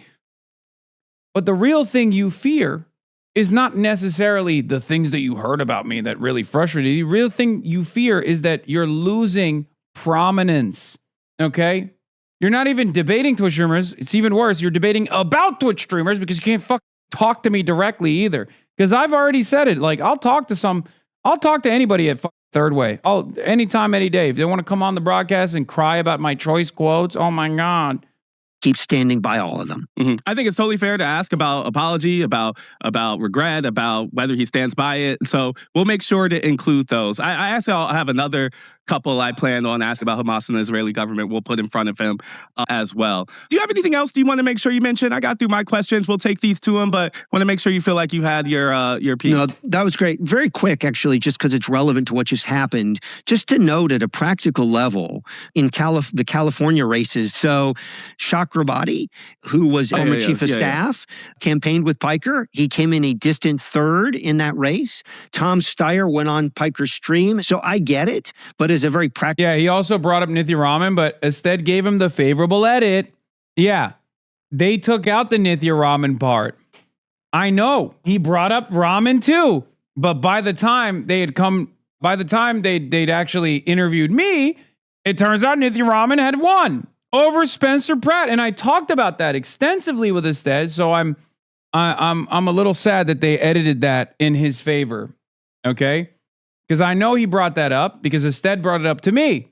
But the real thing you fear is not necessarily the things that you heard about me that really frustrated you. The real thing you fear is that you're losing prominence. Okay? You're not even debating Twitch streamers. It's even worse. You're debating about Twitch streamers because you can't talk to me directly either. Because I've already said it. Like, I'll talk to anybody at Third Way. Anytime, any day. If they want to come on the broadcast and cry about my choice quotes, oh my God. Keep standing by all of them. Mm-hmm. I think it's totally fair to ask about apology, about regret, about whether he stands by it. So we'll make sure to include those. I actually I'll have another couple I plan on asking about Hamas and the Israeli government. We'll put in front of him as well. Do you have anything else you want to make sure you mention? I got through my questions. We'll take these to him, but want to make sure you feel like you had your piece. No, that was great. Very quick, actually, just because it's relevant to what just happened. Just to note at a practical level in the California races. So Chakrabarti, who was former chief of staff, campaigned with Piker. He came in a distant third in that race. Tom Steyer went on Piker's stream. So I get it, but as a very practical... Yeah, he also brought up Nithya Raman, but instead gave him the favorable edit. Yeah, they took out the Nithya Raman part. I know, he brought up Raman too, but by the time they'd actually interviewed me, it turns out Nithya Raman had won over Spencer Pratt, and I talked about that extensively with Ested. So I'm a little sad that they edited that in his favor. Okay. Because I know he brought that up because Ested brought it up to me.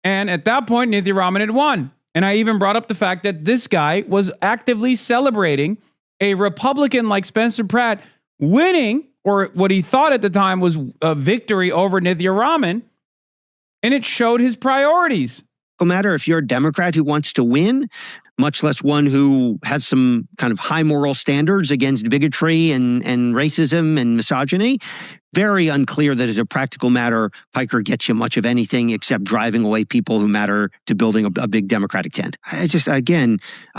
And at that point, Nithya Raman had won. And I even brought up the fact that this guy was actively celebrating a Republican like Spencer Pratt winning, or what he thought at the time was a victory over Nithya Raman. And it showed his priorities. No matter if you're a Democrat who wants to win, much less one who has some kind of high moral standards against bigotry and racism and misogyny. Very unclear that as a practical matter, Piker gets you much of anything except driving away people who matter to building a big Democratic tent. I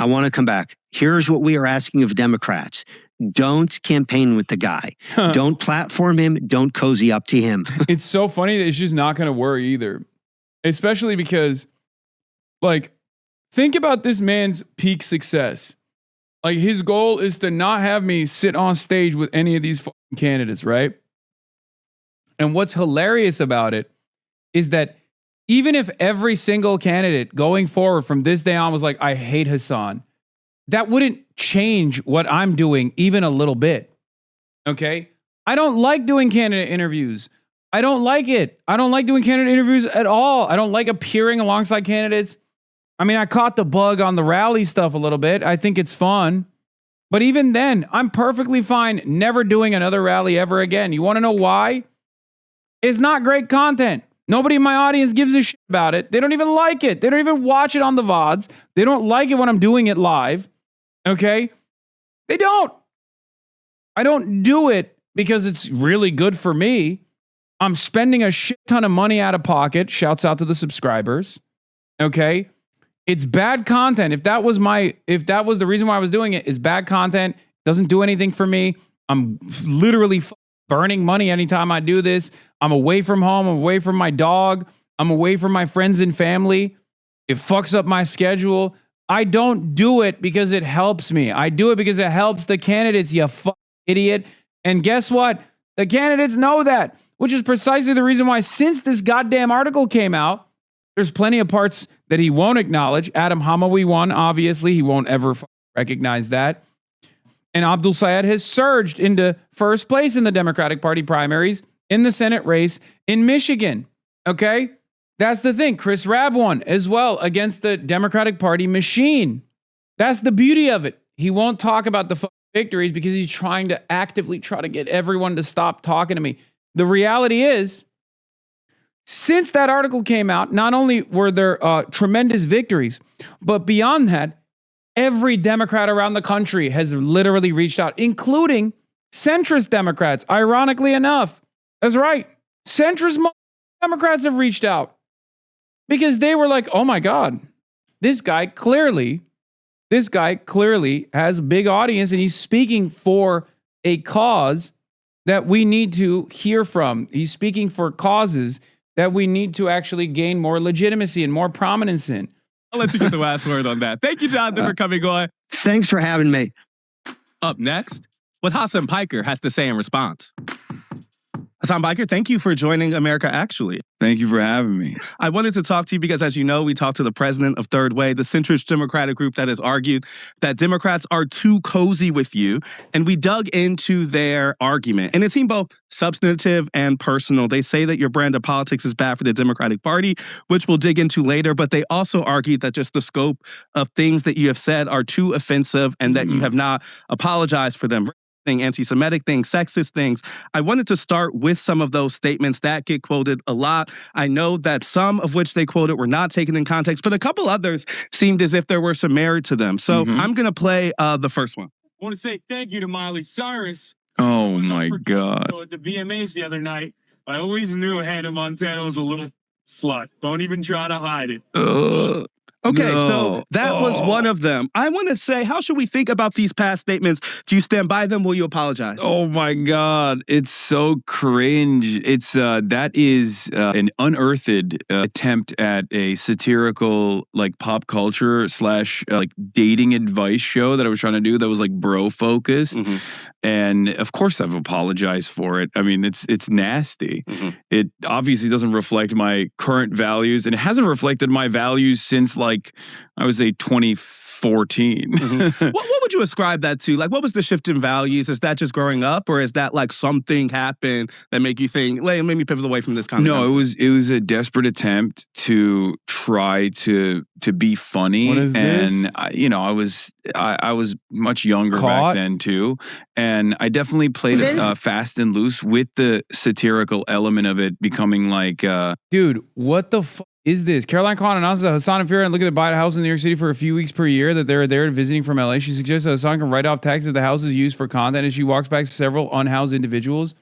want to come back. Here's what we are asking of Democrats. Don't campaign with the guy. Don't platform him. Don't cozy up to him. It's so funny that it's just not going to work either. Especially because, like, think about this man's peak success. Like, his goal is to not have me sit on stage with any of these fucking candidates, right? And what's hilarious about it is that even if every single candidate going forward from this day on was like, I hate Hasan, that wouldn't change what I'm doing even a little bit. Okay? I don't like doing candidate interviews. I don't like it. I don't like doing candidate interviews at all. I don't like appearing alongside candidates. I mean, I caught the bug on the rally stuff a little bit. I think it's fun. But even then, I'm perfectly fine never doing another rally ever again. You want to know why? It's not great content. Nobody in my audience gives a shit about it. They don't even like it. They don't even watch it on the VODs. They don't like it when I'm doing it live. Okay? They don't. I don't do it because it's really good for me. I'm spending a shit ton of money out of pocket. Shouts out to the subscribers. Okay? It's bad content. If that was the reason why I was doing it, it's bad content. Doesn't do anything for me. I'm literally burning money anytime I do this. I'm away from home. I'm away from my dog. I'm away from my friends and family. It fucks up my schedule. I don't do it because it helps me. I do it because it helps the candidates, you fucking idiot. And guess what? The candidates know that, which is precisely the reason why since this goddamn article came out, there's plenty of parts that he won't acknowledge. Adam Hamawi won, obviously. He won't ever recognize that. And Abdul Sayed has surged into first place in the Democratic Party primaries in the Senate race in Michigan. Okay? That's the thing. Chris Rabb won as well against the Democratic Party machine. That's the beauty of it. He won't talk about the victories because he's trying to actively try to get everyone to stop talking to me. The reality is, since that article came out, not only were there tremendous victories, but beyond that, every Democrat around the country has literally reached out, including centrist Democrats, ironically enough. That's right. Centrist Democrats have reached out because they were like, oh my God, this guy clearly has a big audience and he's speaking for a cause that we need to hear from. He's speaking for causes that we need to actually gain more legitimacy and more prominence in. I'll let you get the last word on that. Thank you, Jonathan, for coming on. Thanks for having me. Up next, what Hasan Piker has to say in response. Hasan Piker, thank you for joining America Actually. Thank you for having me. I wanted to talk to you because, as you know, we talked to the president of Third Way, the centrist Democratic group that has argued that Democrats are too cozy with you. And we dug into their argument. And it seemed both substantive and personal. They say that your brand of politics is bad for the Democratic Party, which we'll dig into later. But they also argued that just the scope of things that you have said are too offensive and that you have not apologized for them. Anti-Semitic things, sexist things. I wanted to start with some of those statements that get quoted a lot. I know that some of which they quoted were not taken in context, but a couple others seemed as if there were some merit to them. So I'm going to play the first one. I want to say thank you to Miley Cyrus. Oh my God. At the VMAs the other night, I always knew Hannah Montana was a little slut. Don't even try to hide it. Okay, so that was one of them. I want to say, how should we think about these past statements? Do you stand by them? Will you apologize? Oh my God, it's so cringe. It's that is an unearthed attempt at a satirical like pop culture / like dating advice show that I was trying to do that was like bro focused. And of course I've apologized for it. I mean, it's nasty. It obviously doesn't reflect my current values, and it hasn't reflected my values since like I was 2014. What would you ascribe that to? Like, what was the shift in values? Is that just growing up, or is that like something happened that make you think, let me pivot away from this kind of No, it was a desperate attempt to try to be funny. What is and this? I was much younger back then too, and I definitely played it fast and loose with the satirical element of it becoming like dude, what the fuck is this? Caroline Khan announces that Hasan and Farah looking to buy a house in New York City for a few weeks per year that they're there visiting from LA. She suggests that Hasan can write off taxes if the house is used for content as she walks back several unhoused individuals.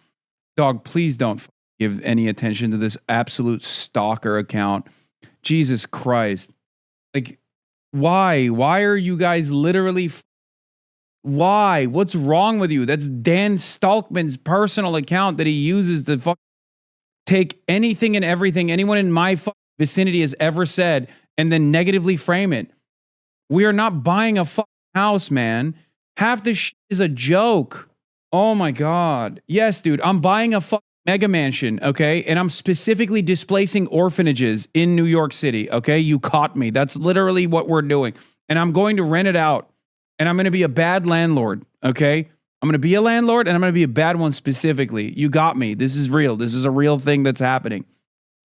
Dog, please don't give any attention to this absolute stalker account. Jesus Christ. Like, why? Why are you guys literally... Why? What's wrong with you? That's Dan Stalkman's personal account that he uses to take anything and everything anyone in my vicinity has ever said and then negatively frame it. We are not buying a house, man. Half this shit is a joke. Oh my God. Yes, dude. I'm buying a mega mansion, okay? And I'm specifically displacing orphanages in New York City, okay? You caught me. That's literally what we're doing. And I'm going to rent it out. And I'm going to be a bad landlord, okay? I'm going to be a landlord, and I'm going to be a bad one specifically. You got me. This is real. This is a real thing that's happening.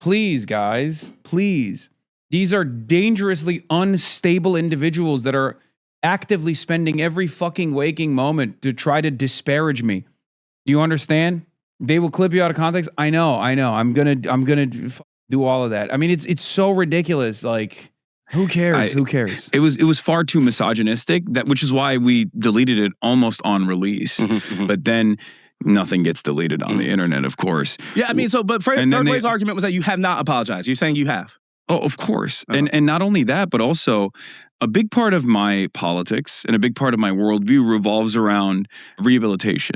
Please, guys, please. These are dangerously unstable individuals that are actively spending every fucking waking moment to try to disparage me. Do you understand? They will clip you out of context. I know. I'm gonna do all of that. I mean, it's so ridiculous. Like... Who cares? Who cares? It was far too misogynistic, which is why we deleted it almost on release. But then nothing gets deleted on the internet, of course. Yeah, I mean, but Third Way's argument was that you have not apologized. You're saying you have. Oh, of course. And not only that, but also a big part of my politics and a big part of my worldview revolves around rehabilitation,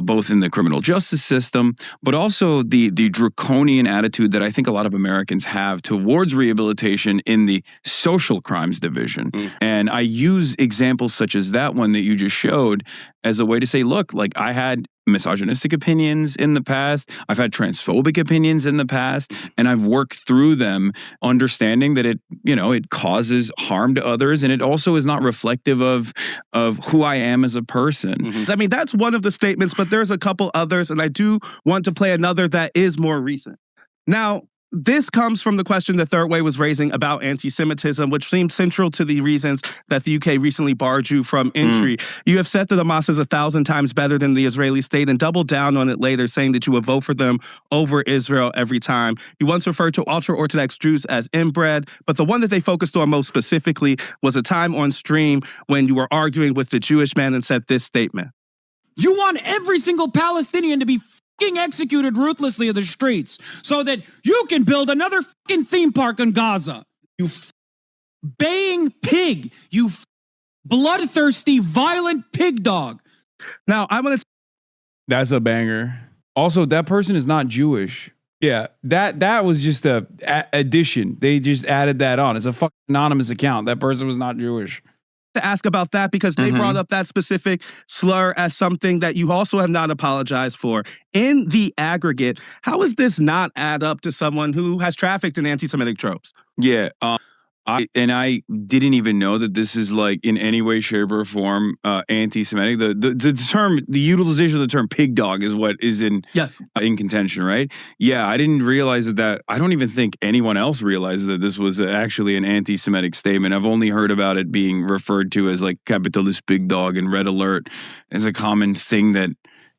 both in the criminal justice system, but also the draconian attitude that I think a lot of Americans have towards rehabilitation in the social crimes division. And I use examples such as that one that you just showed as a way to say, look, like I had misogynistic opinions in the past. I've had transphobic opinions in the past, and I've worked through them, understanding that it causes harm to others, and it also is not reflective of who I am as a person. I mean, that's one of the statements, but there's a couple others, and I do want to play another that is more recent. Now, this comes from the question that Third Way was raising about anti-Semitism, which seems central to the reasons that the UK recently barred you from entry. You have said that Hamas is 1,000 times better than the Israeli state and doubled down on it later, saying that you would vote for them over Israel every time. You once referred to ultra-Orthodox Jews as inbred, but the one that they focused on most specifically was a time on stream when you were arguing with the Jewish man and said this statement. You want every single Palestinian to be executed ruthlessly in the streets so that you can build another fucking theme park in Gaza. You baying pig. You bloodthirsty, violent pig dog. Now, I'm going to... That's a banger. Also, that person is not Jewish. Yeah, that was just a addition. They just added that on. It's a fucking anonymous account. That person was not Jewish. To ask about that because they brought up that specific slur as something that you also have not apologized for. In the aggregate, how does this not add up to someone who has trafficked in anti-Semitic tropes? Yeah, I didn't even know that this is like in any way, shape, or form anti-Semitic. The term, the utilization of the term "pig dog" is what is in contention, right? Yeah, I didn't realize that. I don't even think anyone else realizes that this was actually an anti-Semitic statement. I've only heard about it being referred to as like capitalist pig dog and red alert as a common thing that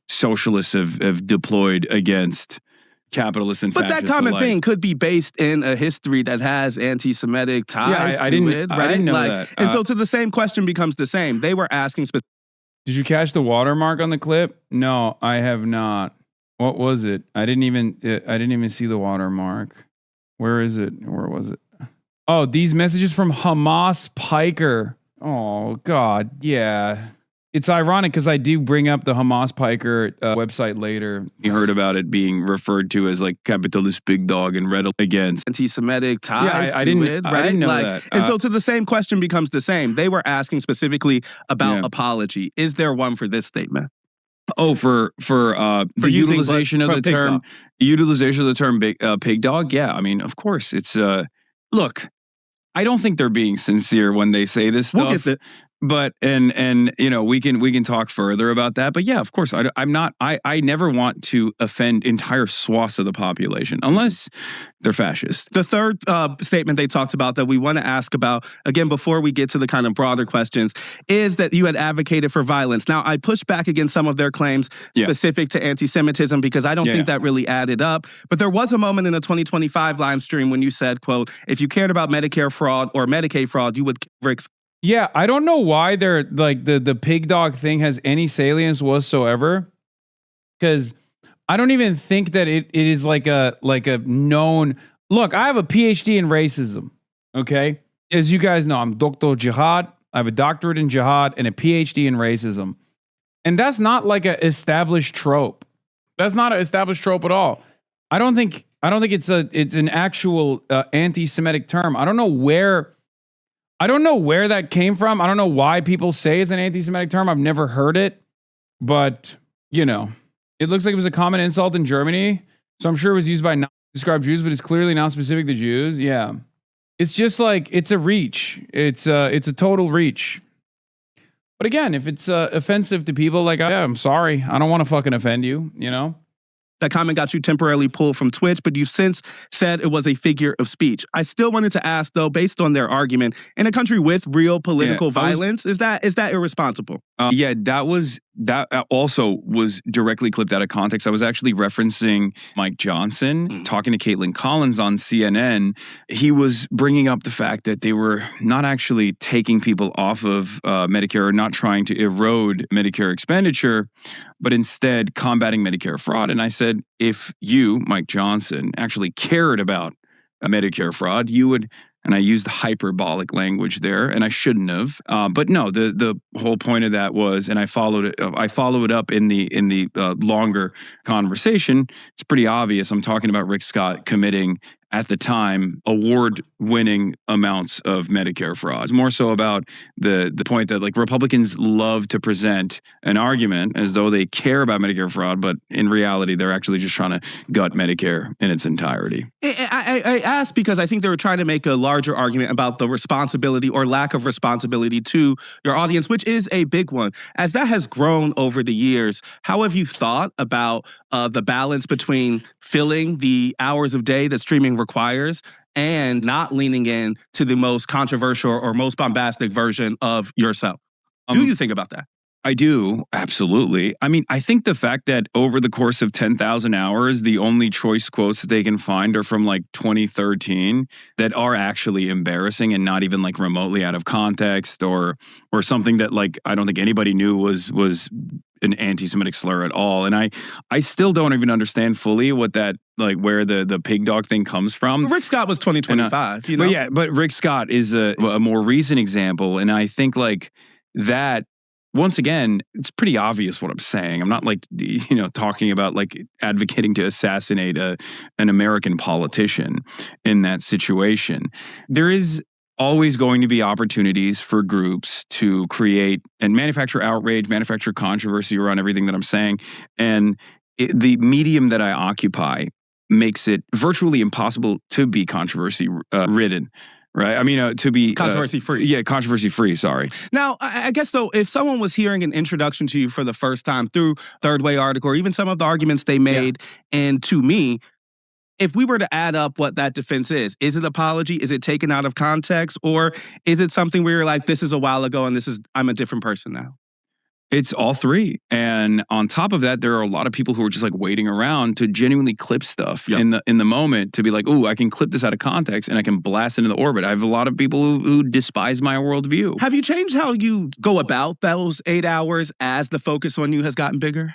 socialists have deployed against capitalists and fascists. But that common alike. thing could be based in a history that has anti-Semitic ties I to didn't, it, right? I didn't know that. And so the same question becomes the same. They were asking specifically. Did you catch the watermark on the clip? No, I have not. What was it? I didn't even see the watermark. Where is it? Where was it? Oh, these messages from Hamas Piker. Oh, God. Yeah. It's ironic because I do bring up the Hamas Piker website later. You heard about it being referred to as like capitalist big dog and red against anti-Semitic ties I didn't know that. And so the same question becomes the same. They were asking specifically about apology. Is there one for this statement? Oh, for the utilization of the term pig dog? Yeah, I mean, of course. It's look, I don't think they're being sincere when they say this stuff. We'll get But and you know, we can talk further about that. But yeah, of course, I never want to offend entire swaths of the population unless they're fascist. The third statement they talked about that we want to ask about, again, before we get to the kind of broader questions, is that you had advocated for violence. Now, I pushed back against some of their claims specific to anti-Semitism because I don't think that really added up. But there was a moment in a 2025 live stream when you said, quote, if you cared about Medicare fraud or Medicaid fraud, you would Rick. Yeah, I don't know why they're like the pig dog thing has any salience whatsoever. Because I don't even think that it is like a known. Look, I have a PhD in racism. Okay, as you guys know, I'm Dr. Jihad. I have a doctorate in jihad and a PhD in racism, and that's not like an established trope. That's not an established trope at all. I don't think it's an actual anti-Semitic term. I don't know where that came from. I don't know why people say it's an anti-Semitic term. I've never heard it, but you know. It looks like it was a common insult in Germany, so I'm sure it was used by non-described Jews, but it's clearly not specific to Jews. Yeah. It's just like, it's a reach. It's a total reach. But again, if it's offensive to people, like, I'm sorry. I don't want to fucking offend you, you know? That comment got you temporarily pulled from Twitch, but you've since said it was a figure of speech. I still wanted to ask, though, based on their argument, in a country with real political violence, is that irresponsible? That also was directly clipped out of context. I was actually referencing Mike Johnson talking to Caitlin Collins on CNN. He was bringing up the fact that they were not actually taking people off of Medicare or not trying to erode Medicare expenditure, but instead combating Medicare fraud. And I said, if you, Mike Johnson, actually cared about Medicare fraud, you would. And I used hyperbolic language there, and I shouldn't have. But no, the whole point of that was, and I followed it up in the longer conversation. It's pretty obvious. I'm talking about Rick Scott committing, at the time, award-winning amounts of Medicare fraud. It's more so about the point that like Republicans love to present an argument as though they care about Medicare fraud, but in reality, they're actually just trying to gut Medicare in its entirety. I asked because I think they were trying to make a larger argument about the responsibility or lack of responsibility to your audience, which is a big one. As that has grown over the years, how have you thought about the balance between filling the hours of day that streaming requires and not leaning in to the most controversial or most bombastic version of yourself? Do you think about that? I do, absolutely. I mean, I think the fact that over the course of 10,000 hours, the only choice quotes that they can find are from like 2013 that are actually embarrassing and not even like remotely out of context or something that like I don't think anybody knew was an anti-Semitic slur at all. And I still don't even understand fully what that, like where the pig dog thing comes from. Rick Scott was 2025, you know? But Rick Scott is a more recent example. And I think like that, once again, it's pretty obvious what I'm saying. I'm not like, talking about like advocating to assassinate an American politician in that situation. There is always going to be opportunities for groups to create and manufacture outrage, manufacture controversy around everything that I'm saying. And the medium that I occupy makes it virtually impossible to be controversy ridden. Right. I mean, to be controversy free. Yeah, controversy free. Sorry. Now, I guess, though, if someone was hearing an introduction to you for the first time through Third Way article or even some of the arguments they made and to me, if we were to add up what that defense is it apology? Is it taken out of context? Or is it something where you're like, this is a while ago and I'm a different person now? It's all three. And on top of that, there are a lot of people who are just like waiting around to genuinely clip stuff in the moment to be like, ooh, I can clip this out of context and I can blast it into the orbit. I have a lot of people who despise my worldview. Have you changed how you go about those 8 hours as the focus on you has gotten bigger?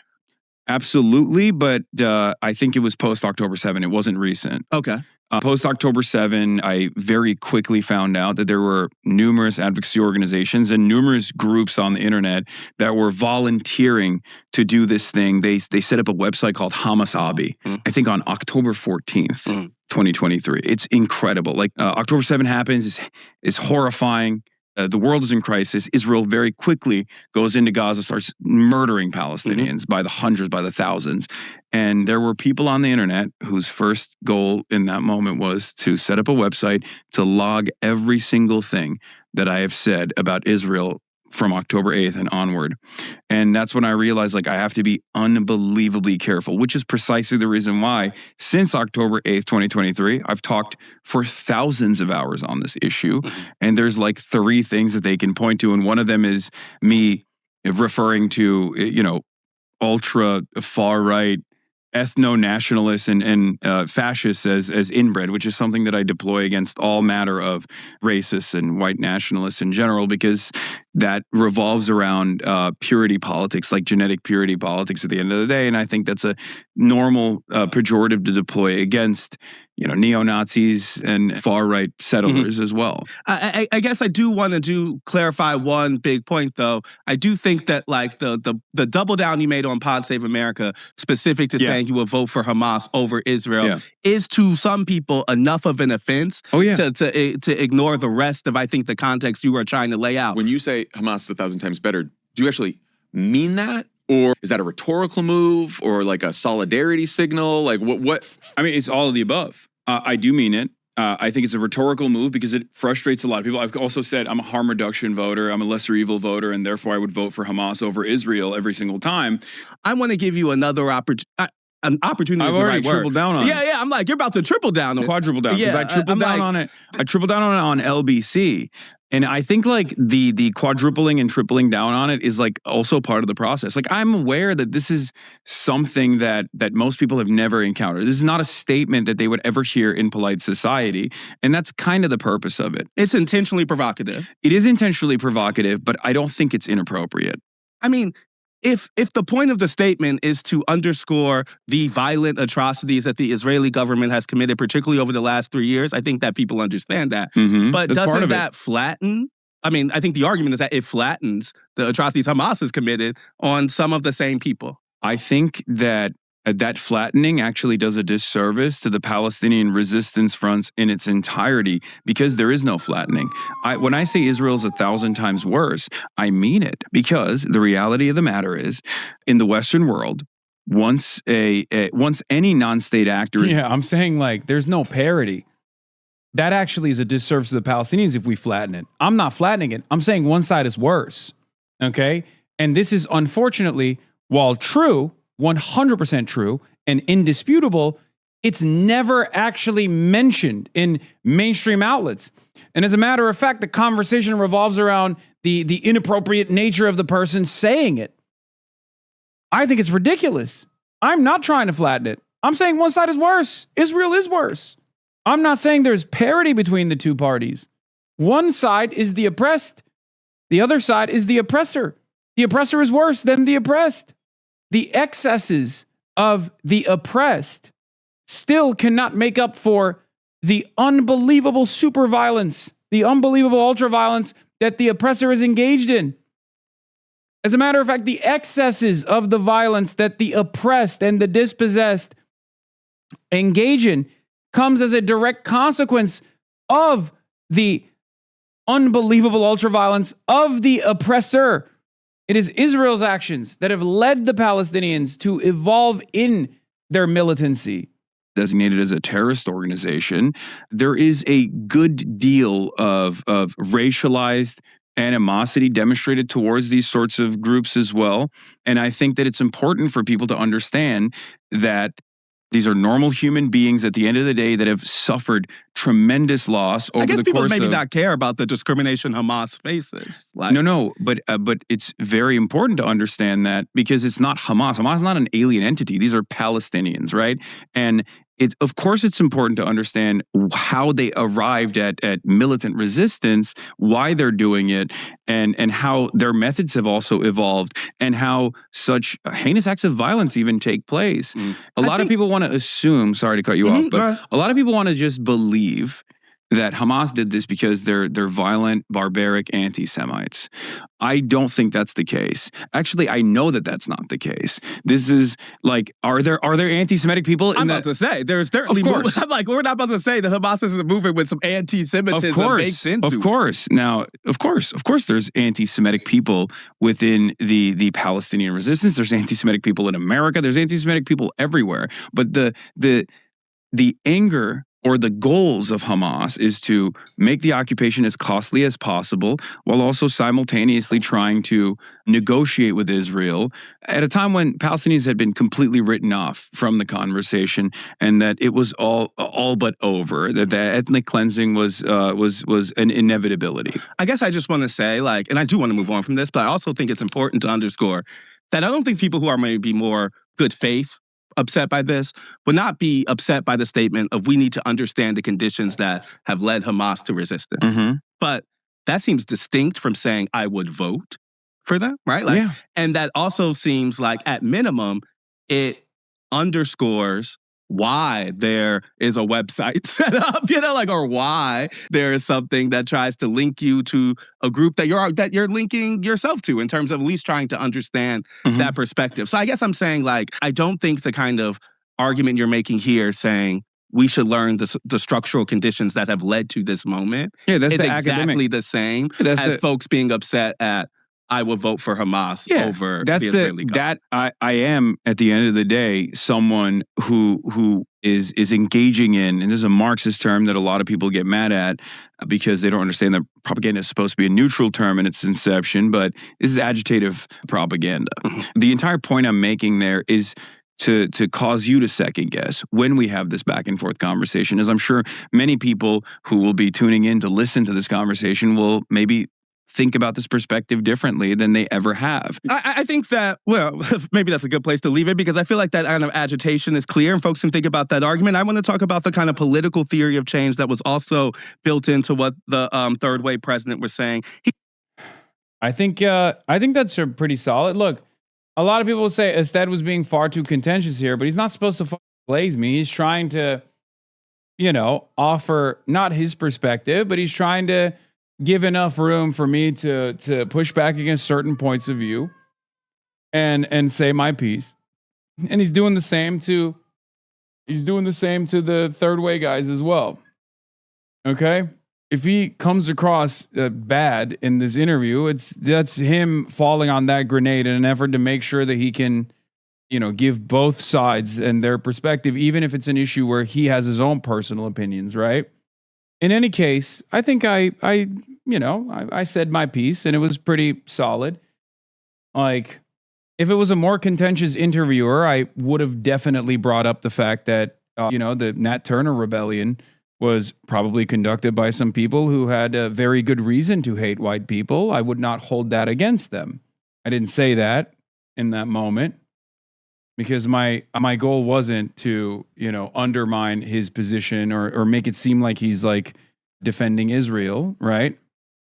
Absolutely. But I think it was post October 7. It wasn't recent. Okay. Post October 7, I very quickly found out that there were numerous advocacy organizations and numerous groups on the internet that were volunteering to do this thing. They set up a website called HasanAbi's, I think on October 14th, 2023. It's incredible. Like October 7 happens, is horrifying. The world is in crisis. Israel very quickly goes into Gaza, starts murdering Palestinians by the hundreds, by the thousands. And there were people on the internet whose first goal in that moment was to set up a website to log every single thing that I have said about Israel from October 8th and onward. And that's when I realized like I have to be unbelievably careful, which is precisely the reason why since October 8th, 2023, I've talked for thousands of hours on this issue. And there's like 3 things that they can point to. And one of them is me referring to, you know, ultra far right ethno-nationalists and fascists as inbred, which is something that I deploy against all matter of racists and white nationalists in general, because that revolves around purity politics, like genetic purity politics at the end of the day. And I think that's a normal pejorative to deploy against, you know, neo-Nazis and far-right settlers as well. I guess I do want to clarify one big point, though. I do think that like the double down you made on Pod Save America, specific to saying you would vote for Hamas over Israel, is to some people enough of an offense to ignore the rest of, I think, the context you are trying to lay out. When you say Hamas is 1,000 times better, do you actually mean that? Or is that a rhetorical move or like a solidarity signal? Like what? I mean, it's all of the above. I do mean it. I think it's a rhetorical move because it frustrates a lot of people. I've also said I'm a harm reduction voter. I'm a lesser evil voter, and therefore I would vote for Hamas over Israel every single time. I want to give you another opportunity. An opportunity. I've already tripled down on it. Yeah, I'm like, you're about to triple down on it. Quadruple down. Because I tripled down on it. I tripled down on it on LBC. And I think like the quadrupling and tripling down on it is like also part of the process. Like I'm aware that this is something that most people have never encountered. This is not a statement that they would ever hear in polite society. And that's kind of the purpose of it. It's intentionally provocative. It is intentionally provocative, but I don't think it's inappropriate. I mean, if the point of the statement is to underscore the violent atrocities that the Israeli government has committed, particularly over the last 3 years, I think that people understand that. But that's doesn't that flatten? I mean, I think the argument is that it flattens the atrocities Hamas has committed on some of the same people. I think that that flattening actually does a disservice to the Palestinian resistance fronts in its entirety because there is no flattening. When I say Israel's 1,000 times worse, I mean it because the reality of the matter is in the Western world, once any non-state actor is... Yeah, I'm saying like there's no parity. That actually is a disservice to the Palestinians if we flatten it. I'm not flattening it. I'm saying one side is worse, okay? And this is unfortunately, while true, 100% true and indisputable, it's never actually mentioned in mainstream outlets. And as a matter of fact, the conversation revolves around the inappropriate nature of the person saying it. I think it's ridiculous. I'm not trying to flatten it. I'm saying one side is worse. Israel is worse. I'm not saying there's parity between the two parties. One side is the oppressed. The other side is the oppressor. The oppressor is worse than the oppressed. The excesses of the oppressed still cannot make up for the unbelievable super violence, the unbelievable ultra violence that the oppressor is engaged in. As a matter of fact, the excesses of the violence that the oppressed and the dispossessed engage in comes as a direct consequence of the unbelievable ultra violence of the oppressor. It is Israel's actions that have led the Palestinians to evolve in their militancy. Designated as a terrorist organization, there is a good deal of racialized animosity demonstrated towards these sorts of groups as well. And I think that it's important for people to understand that these are normal human beings at the end of the day that have suffered tremendous loss over the course of... I guess people maybe not care about the discrimination Hamas faces. Like... No, but it's very important to understand that because it's not Hamas. Hamas is not an alien entity. These are Palestinians, right? And of course it's important to understand how they arrived at militant resistance, why they're doing it, and how their methods have also evolved, and how such heinous acts of violence even take place. A lot of people want to assume, sorry to cut you off, but a lot of people want to just believe that Hamas did this because they're violent, barbaric anti-Semites. I don't think that's the case. Actually, I know that that's not the case. This is like, are there anti-Semitic people? I'm about to say there's certainly. I'm like, we're not about to say that Hamas is a movement with some anti-Semitism baked into. Of course. Now, of course, there's anti-Semitic people within the Palestinian resistance. There's anti-Semitic people in America. There's anti-Semitic people everywhere. But the anger or the goals of Hamas is to make the occupation as costly as possible while also simultaneously trying to negotiate with Israel at a time when Palestinians had been completely written off from the conversation and that it was all but over, that the ethnic cleansing was an inevitability. I guess I just want to say, like, and I do want to move on from this, but I also think it's important to underscore that I don't think people who are maybe more good faith upset by this would not be upset by the statement of we need to understand the conditions that have led Hamas to resistance. Mm-hmm. But that seems distinct from saying I would vote for them, right? Like, Yeah. And that also seems like, at minimum, it underscores why there is a website set up, or why there is something that tries to link you to a group that you're linking yourself to in terms of at least trying to understand that perspective. So I guess I'm saying, like, I don't think the kind of argument you're making here saying we should learn the structural conditions that have led to this moment Yeah, that's is the exactly academic. the same That's as the- folks being upset at I will vote for Hamas over that's the Israeli government. that I am at the end of the day someone who is engaging in, and this is a Marxist term that a lot of people get mad at because they don't understand that propaganda is supposed to be a neutral term in its inception, but this is agitative propaganda. The entire point I'm making there is to cause you to second guess when we have this back and forth conversation, as I'm sure many people who will be tuning in to listen to this conversation will maybe think about this perspective differently than they ever have. I think that, well, maybe that's a good place to leave it because I feel like that kind of agitation is clear and folks can think about that argument. I want to talk about the kind of political theory of change that was also built into what the third wave president was saying. I think that's a pretty solid. Look, a lot of people say Ested was being far too contentious here, but he's not supposed to blaze me. He's trying to, offer not his perspective, but he's trying to give enough room for me to push back against certain points of view and say my piece. And he's doing the same to the third way guys as well. Okay? If he comes across bad in this interview, that's him falling on that grenade in an effort to make sure that he can, give both sides and their perspective, even if it's an issue where he has his own personal opinions, right? In any case, I think I said my piece and it was pretty solid. Like, if it was a more contentious interviewer, I would have definitely brought up the fact that, the Nat Turner rebellion was probably conducted by some people who had a very good reason to hate white people. I would not hold that against them. I didn't say that in that moment because my goal wasn't to, undermine his position or make it seem like he's like defending Israel, right?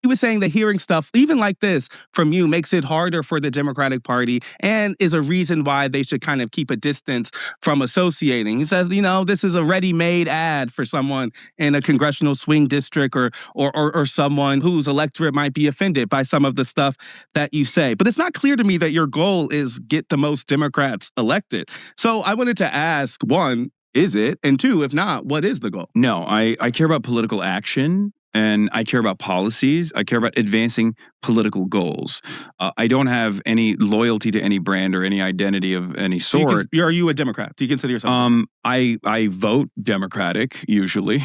He was saying that hearing stuff, even like this, from you makes it harder for the Democratic Party and is a reason why they should kind of keep a distance from associating. He says, this is a ready-made ad for someone in a congressional swing district or someone whose electorate might be offended by some of the stuff that you say. But it's not clear to me that your goal is get the most Democrats elected. So I wanted to ask, one, is it? And two, if not, what is the goal? No, I care about political action. And I care about policies. I care about advancing political goals. I don't have any loyalty to any brand or any identity of any sort. Are you a Democrat? Do you consider yourself? I vote Democratic usually.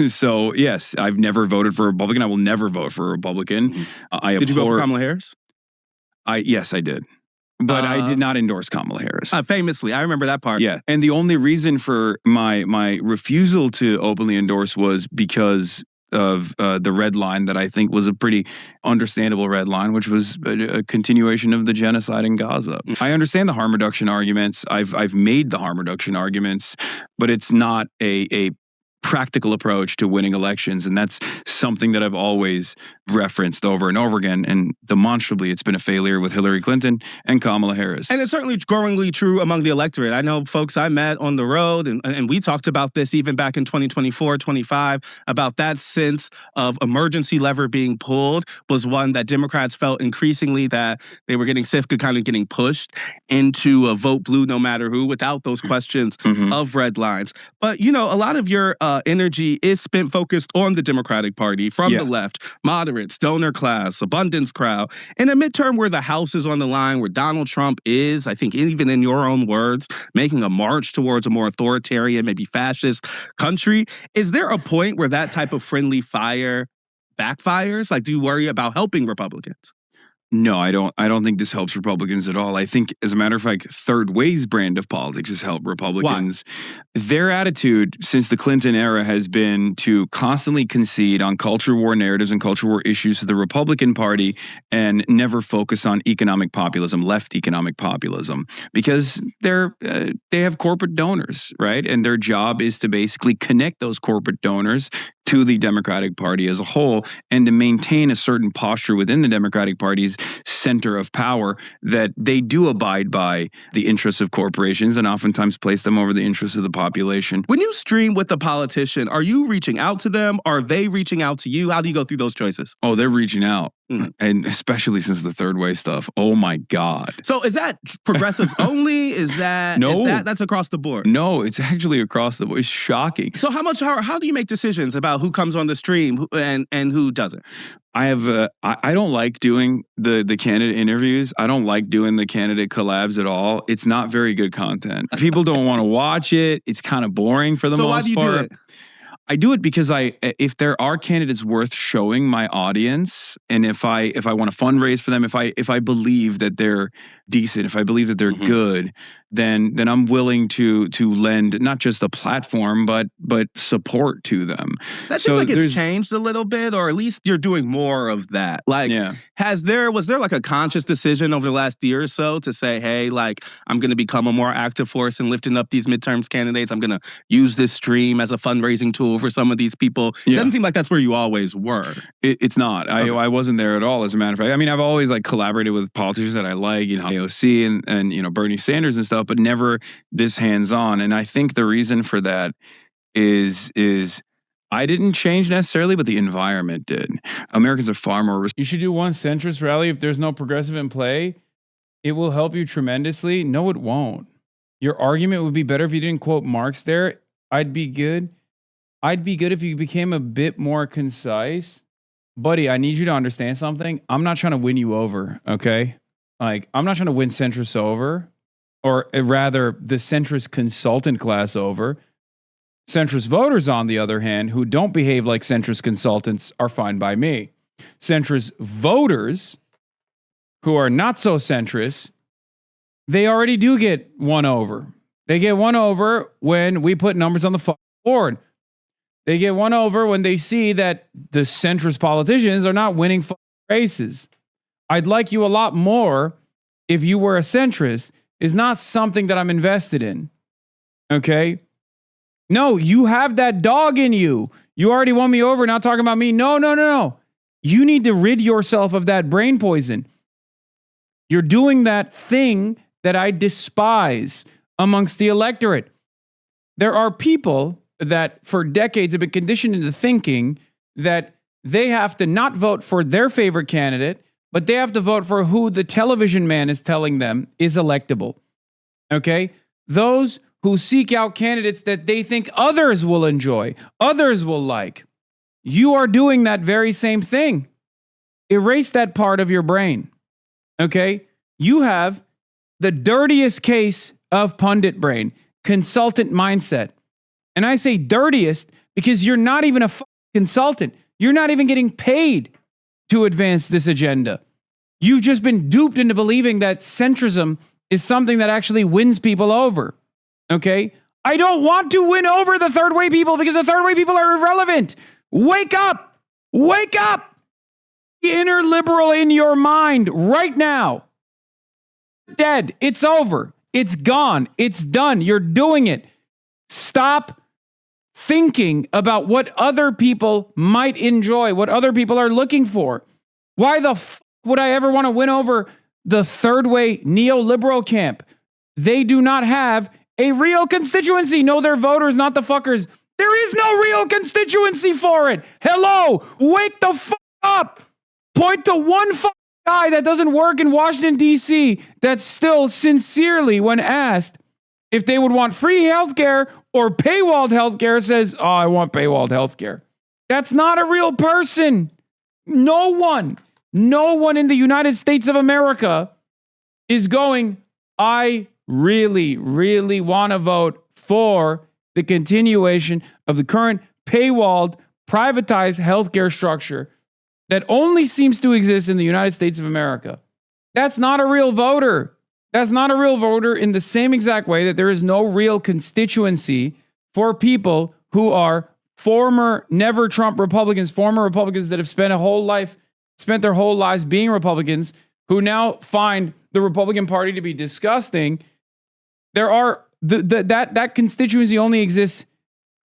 So yes, I've never voted for a Republican. I will never vote for a Republican. Did you vote for Kamala Harris? Yes, I did. But I did not endorse Kamala Harris. Famously, I remember that part. Yeah, and the only reason for my refusal to openly endorse was because of the red line that I think was a pretty understandable red line, which was a continuation of the genocide in Gaza. I understand the harm reduction arguments. I've made the harm reduction arguments, but it's not a practical approach to winning elections. And that's something that I've always referenced over and over again. And demonstrably, it's been a failure with Hillary Clinton and Kamala Harris. And it's certainly growingly true among the electorate. I know folks I met on the road, and we talked about this even back in 2024, 25, about that sense of emergency lever being pulled was one that Democrats felt increasingly that they were getting sick of kind of getting pushed into a vote blue no matter who without those questions of red lines. But, a lot of your energy is spent focused on the Democratic Party from the left, moderate, moderates, donor class, abundance crowd, in a midterm where the House is on the line, where Donald Trump is, I think even in your own words, making a march towards a more authoritarian, maybe fascist country, is there a point where that type of friendly fire backfires? Like, do you worry about helping Republicans? No, I don't think this helps Republicans at all. I think, as a matter of fact, third way's brand of politics has helped Republicans. Why? Their attitude since the Clinton era has been to constantly concede on culture war narratives and culture war issues to the Republican Party and never focus on economic populism, left economic populism, because they have corporate donors, right? And their job is to basically connect those corporate donors to the Democratic Party as a whole, and to maintain a certain posture within the Democratic Party's center of power that they do abide by the interests of corporations and oftentimes place them over the interests of the population. When you stream with a politician, are you reaching out to them? Are they reaching out to you? How do you go through those choices? Oh, they're reaching out. And especially since the third way stuff. Oh my God. So is that progressives only? Is that that's across the board? No, it's actually across the board. It's shocking. So how do you make decisions about who comes on the stream and who doesn't? I don't like doing the candidate interviews. I don't like doing the candidate collabs at all. It's not very good content. People don't want to watch it. It's kind of boring for the most part. So why do you do it? I do it because if there are candidates worth showing my audience, and if I want to fundraise for them, if I believe that they're decent, if I believe that they're good, then I'm willing to lend not just a platform but support to them. That seems like it's changed a little bit, or at least you're doing more of that. Like, was there like a conscious decision over the last year or so to say, hey, like, I'm going to become a more active force in lifting up these midterms candidates. I'm going to use this stream as a fundraising tool for some of these people. It doesn't seem like that's where you always were. It's not. Okay. I wasn't there at all, as a matter of fact. I mean, I've always like collaborated with politicians that I like, AOC and Bernie Sanders and stuff, but never this hands-on. And I think the reason for that is I didn't change necessarily, but the environment did. Americans are far more... You should do one centrist rally if there's no progressive in play. It will help you tremendously. No, it won't. Your argument would be better if you didn't quote Marx there. I'd be good if you became a bit more concise. Buddy, I need you to understand something. I'm not trying to win you over, okay? Like, I'm not trying to win centrists over, or rather the centrist consultant class over. Centrist voters, on the other hand, who don't behave like centrist consultants are fine by me. Centrist voters who are not so centrist, they already do get won over. They get won over when we put numbers on the board. They get won over when they see that the centrist politicians are not winning races. I'd like you a lot more if you were a centrist is not something that I'm invested in. Okay? No, you have that dog in you. You already won me over, not talking about me. No. You need to rid yourself of that brain poison. You're doing that thing that I despise amongst the electorate. There are people that for decades have been conditioned into thinking that they have to not vote for their favorite candidate, but they have to vote for who the television man is telling them is electable. Okay? Those who seek out candidates that they think others will enjoy, others will like. You are doing that very same thing. Erase that part of your brain. Okay? You have the dirtiest case of pundit brain, consultant mindset. And I say dirtiest because you're not even a consultant. You're not even getting paid to advance this agenda. You've just been duped into believing that centrism is something that actually wins people over. Okay? I don't want to win over the third way people because the third way people are irrelevant. Wake up! Wake up! The inner liberal in your mind right now. Dead. It's over. It's gone. It's done. You're doing it. Stop thinking about what other people might enjoy, what other people are looking for. Why the would I ever want to win over the third way neoliberal camp? They do not have a real constituency. No, they're voters, not the fuckers. There is no real constituency for it. Hello, wake the fuck up. Point to one guy that doesn't work in Washington, D.C. that still sincerely, when asked if they would want free healthcare or paywalled healthcare, says, oh, I want paywalled healthcare. That's not a real person. No one in the United States of America is going, I really, really want to vote for the continuation of the current paywalled, privatized healthcare structure that only seems to exist in the United States of America. That's not a real voter. That's not a real voter in the same exact way that there is no real constituency for people who are former never Trump Republicans, former Republicans that have spent their whole lives being Republicans, who now find the Republican Party to be disgusting. There are that constituency only exists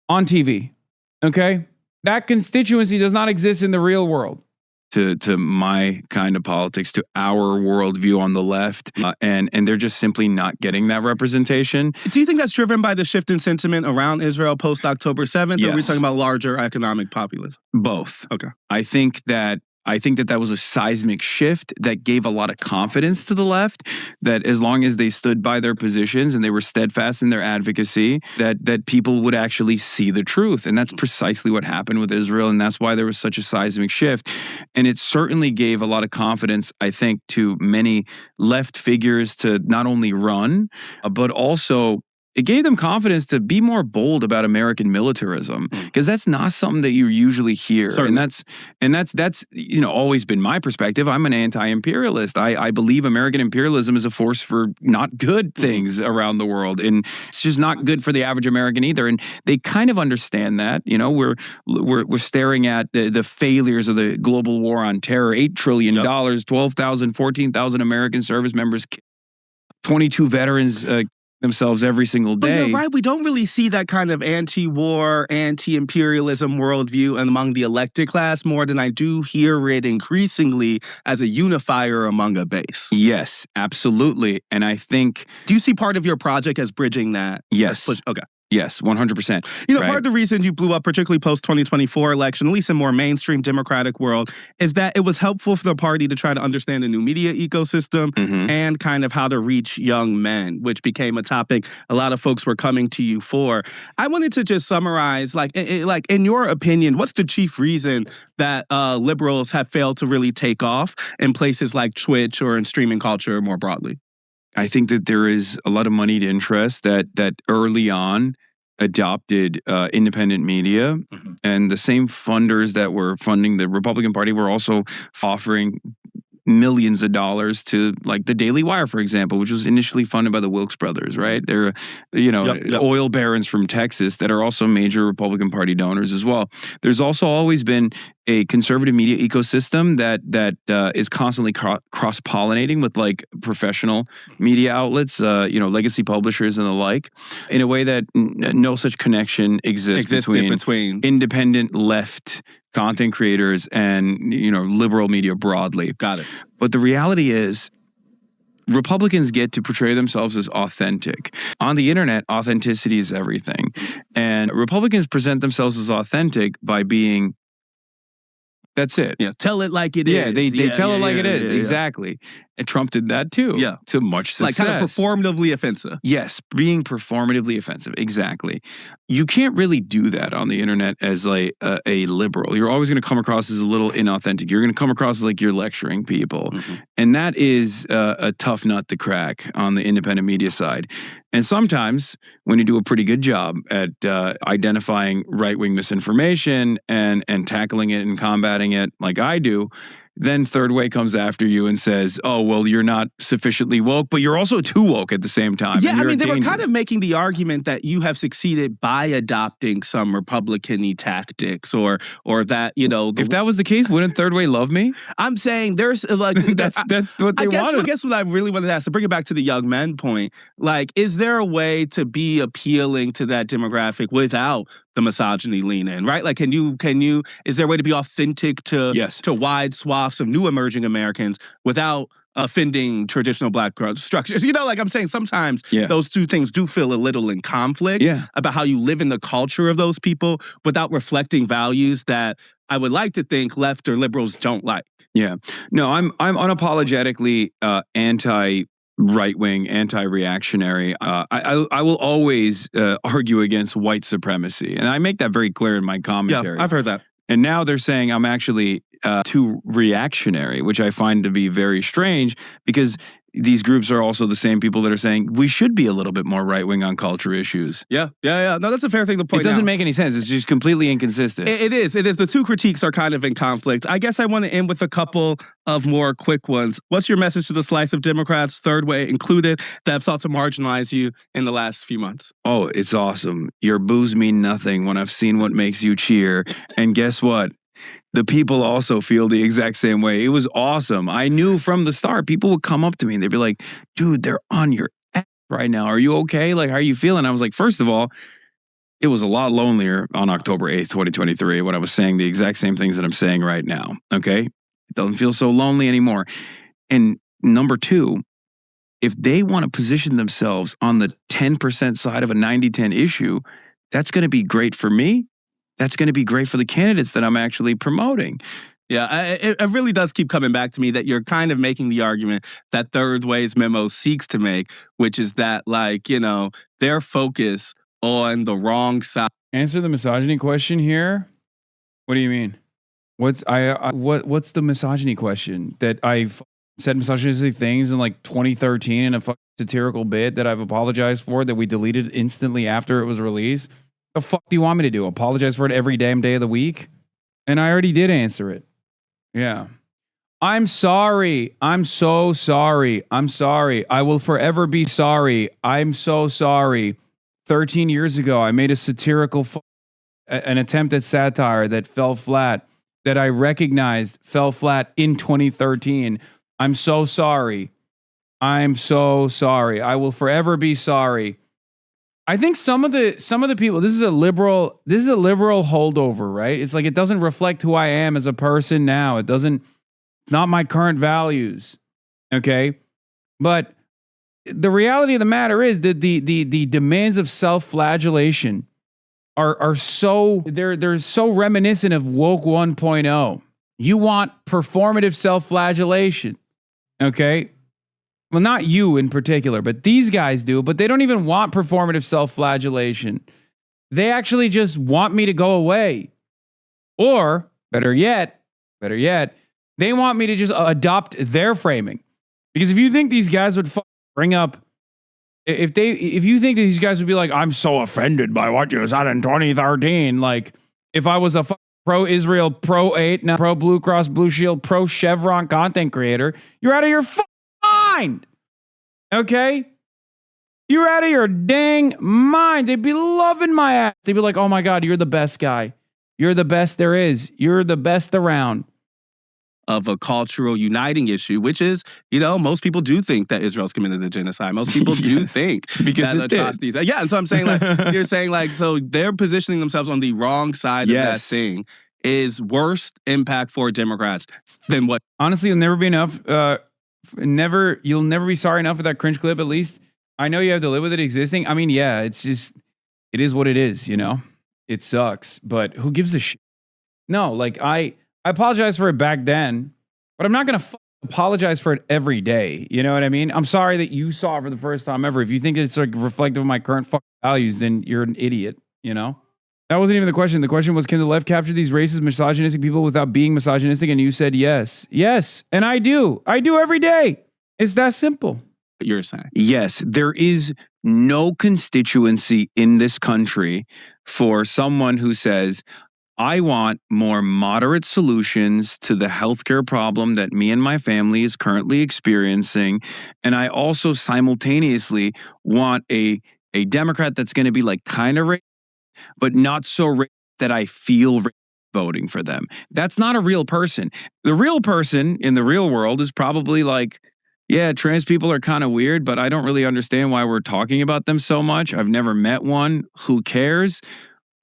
on TV. Okay? That constituency does not exist in the real world. To my kind of politics, to our worldview on the left, and they're just simply not getting that representation. Do you think that's driven by the shift in sentiment around Israel post-October 7th, or are we Yes. talking about larger economic populism? Both. Okay. I think that was a seismic shift that gave a lot of confidence to the left, that as long as they stood by their positions and they were steadfast in their advocacy, that people would actually see the truth. And that's precisely what happened with Israel. And that's why there was such a seismic shift. And it certainly gave a lot of confidence, I think, to many left figures to not only run, but also it gave them confidence to be more bold about American militarism, because that's not something that you usually hear. Certainly. And that's always been my perspective. I'm an anti-imperialist. I believe American imperialism is a force for not good things around the world, and it's just not good for the average American either. And they kind of understand that. We're staring at the failures of the global war on terror. $8 trillion, 12,000, 14,000 American service members, 22 veterans themselves every single day. But you're right, we don't really see that kind of anti-war, anti-imperialism worldview among the elected class more than I do hear it increasingly as a unifier among a base. Yes, absolutely. And I think... Do you see part of your project as bridging that? Yes. Okay. Yes, 100%. Part of the reason you blew up, particularly post-2024 election, at least in more mainstream Democratic world, is that it was helpful for the party to try to understand the new media ecosystem and kind of how to reach young men, which became a topic a lot of folks were coming to you for. I wanted to just summarize, in your opinion, what's the chief reason that liberals have failed to really take off in places like Twitch or in streaming culture more broadly? I think that there is a lot of moneyed interest that early on adopted independent media, and the same funders that were funding the Republican Party were also offering millions of dollars to, like, the Daily Wire, for example, which was initially funded by the Wilkes brothers, right? They're, oil barons from Texas that are also major Republican Party donors as well. There's also always been a conservative media ecosystem that is constantly cross-pollinating with, like, professional media outlets, legacy publishers and the like, in a way that no such connection exists between independent left content creators and, liberal media broadly. Got it. But the reality is, Republicans get to portray themselves as authentic. On the internet, authenticity is everything. And Republicans present themselves as authentic by being... That's it. Yeah, tell it like it is. Yeah, they tell it like it is. Exactly. And Trump did that too. Yeah. To much success. Like kind of performatively offensive. Yes, being performatively offensive. Exactly. You can't really do that on the internet as a liberal. You're always going to come across as a little inauthentic. You're going to come across as like you're lecturing people. And that is a tough nut to crack on the independent media side. And sometimes when you do a pretty good job at identifying right-wing misinformation and tackling it and combating it like I do, then Third Way comes after you and says, oh, well, you're not sufficiently woke, but you're also too woke at the same time. Yeah, I mean, they were kind of making the argument that you have succeeded by adopting some Republican-y tactics or that, if that was the case, wouldn't Third Way love me? I'm saying there's like... that's what they wanted. I guess what I really wanted to ask, to bring it back to the young men point, like, is there a way to be appealing to that demographic without the misogyny lean in, right? Like, is there a way to be authentic to wide swaths of new emerging Americans without offending traditional Black growth structures? I'm saying sometimes those two things do feel a little in conflict about how you live in the culture of those people without reflecting values that I would like to think left or liberals don't like. Yeah. No, I'm unapologetically anti-right-wing, anti-reactionary. I will always argue against white supremacy. And I make that very clear in my commentary. Yeah, I've heard that. And now they're saying I'm actually too reactionary, which I find to be very strange because these groups are also the same people that are saying we should be a little bit more right-wing on culture issues. Yeah. No, that's a fair thing to point out. It doesn't make any sense. It's just completely inconsistent. It is. The two critiques are kind of in conflict. I guess I want to end with a couple of more quick ones. What's your message to the slice of Democrats, third way included, that have sought to marginalize you in the last few months? Oh, it's awesome. Your boos mean nothing when I've seen what makes you cheer. And guess what? The people also feel the exact same way. It was awesome. I knew from the start, people would come up to me and they'd be like, dude, they're on your ass right now. Are you okay? Like, how are you feeling? I was like, first of all, it was a lot lonelier on October 8th, 2023, when I was saying the exact same things that I'm saying right now. Okay? It doesn't feel so lonely anymore. And number two, if they want to position themselves on the 10% side of a 90-10 issue, that's going to be great for me. That's going to be great for the candidates that I'm actually promoting. Yeah, it really does keep coming back to me that you're kind of making the argument that Third Way's memo seeks to make, which is that, like, you know, their focus on the wrong side. Answer the misogyny question here. What do you mean? What's the misogyny question? That I've said misogynistic things in like 2013 in a satirical bit that I've apologized for that we deleted instantly after it was released? The fuck do you want me to do? Apologize for it every damn day of the week? And I already did answer it. Yeah. I'm sorry. I'm so sorry. I'm sorry. I will forever be sorry. I'm so sorry. 13 years ago, I made a satirical an attempt at satire that fell flat, that I recognized fell flat in 2013. I'm so sorry. I'm so sorry. I will forever be sorry. I think some of the people, this is a liberal holdover, right? It's like it doesn't reflect who I am as a person now. It's not my current values. Okay? But the reality of the matter is that the demands of self-flagellation are so they're so reminiscent of woke 1.0. You want performative self-flagellation. Okay? Well, not you in particular, but these guys do, but they don't even want performative self-flagellation. They actually just want me to go away. Or, better yet, they want me to just adopt their framing. Because if you think these guys would bring up, if you think that these guys would be like, I'm so offended by what you said in 2013, like if I was a pro-Israel, pro-8, now pro-Blue Cross Blue Shield, pro-Chevron content creator, you're out of your mind. Okay? You're out of your dang mind. They'd be loving my ass. They'd be like, oh my God, you're the best guy. You're the best there is. You're the best around. Of a cultural uniting issue, which is, you know, most people do think that Israel's committed a genocide. Most people do think because that atrocities. Yeah, and so I'm saying, like, you're saying, like, so they're positioning themselves on the wrong side of that thing is worse impact for Democrats than what. Honestly, you'll never be enough. You'll never be sorry enough for that cringe clip. At least I know you have to live with it existing. I mean, yeah, it is what it is. You know, it sucks, but who gives a shit? No, like I apologize for it back then, but I'm not gonna apologize for it every day. You know what I mean? I'm sorry that you saw it for the first time ever. If you think it's like reflective of my current values, then you're an idiot. You know. That wasn't even the question. The question was, can the left capture these racist, misogynistic people without being misogynistic? And you said yes. Yes. And I do. I do every day. It's that simple. You're saying. Yes. There is no constituency in this country for someone who says, I want more moderate solutions to the healthcare problem that me and my family is currently experiencing. And I also simultaneously want a Democrat that's going to be like kind of racist, but not so racist that I feel voting for them. That's not a real person. The real person in the real world is probably like, yeah, trans people are kind of weird, but I don't really understand why we're talking about them so much. I've never met one. Who cares?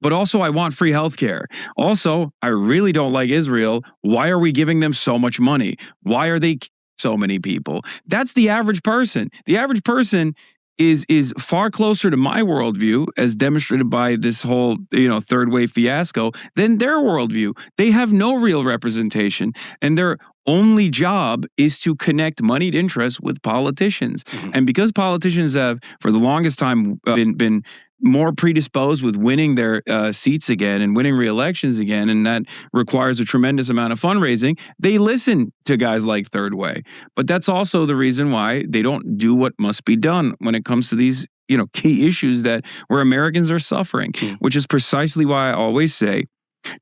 But also, I want free healthcare. Also, I really don't like Israel. Why are we giving them so much money? Why are they killing so many people? That's the average person. The average person is far closer to my worldview, as demonstrated by this whole, third wave fiasco, than their worldview. They have no real representation, and their only job is to connect moneyed interests with politicians. Mm-hmm. And because politicians have, for the longest time, been more predisposed with winning their seats again and winning re-elections again, and that requires a tremendous amount of fundraising, they listen to guys like Third Way. But that's also the reason why they don't do what must be done when it comes to these, key issues where Americans are suffering, which is precisely why I always say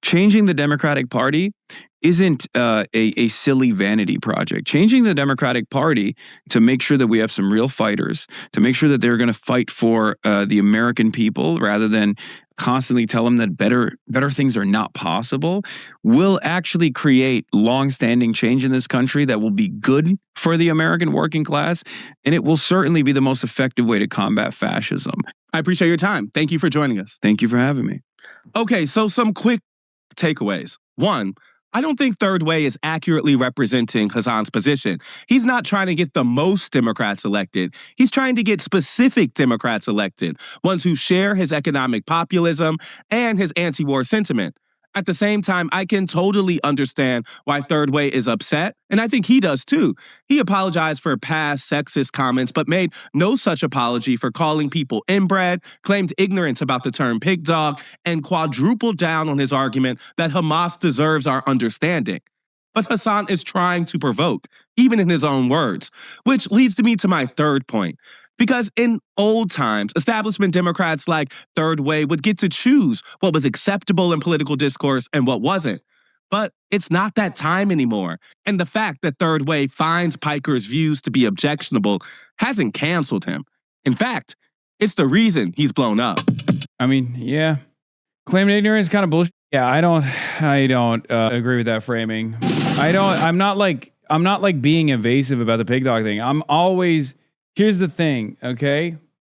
changing the Democratic Party isn't a silly vanity project. Changing the Democratic Party to make sure that we have some real fighters, to make sure that they're going to fight for the American people rather than constantly tell them that better things are not possible, will actually create long-standing change in this country that will be good for the American working class, and it will certainly be the most effective way to combat fascism. I appreciate your time. Thank you for joining us. Thank you for having me. Okay, so some quick takeaways. One, I don't think Third Way is accurately representing Hasan's position. He's not trying to get the most Democrats elected. He's trying to get specific Democrats elected, ones who share his economic populism and his anti-war sentiment. At the same time, I can totally understand why Third Way is upset, and I think he does too. He apologized for past sexist comments, but made no such apology for calling people inbred, claimed ignorance about the term pig dog, and quadrupled down on his argument that Hamas deserves our understanding. But Hasan is trying to provoke, even in his own words, which leads me to my third point. Because in old times, establishment Democrats like Third Way would get to choose what was acceptable in political discourse and what wasn't. But it's not that time anymore. And the fact that Third Way finds Piker's views to be objectionable hasn't canceled him. In fact, it's the reason he's blown up. I mean, yeah. Claiming ignorance is kind of bullshit. Yeah, I don't agree with that framing. I'm not like being evasive about the pig dog thing. Here's the thing, okay?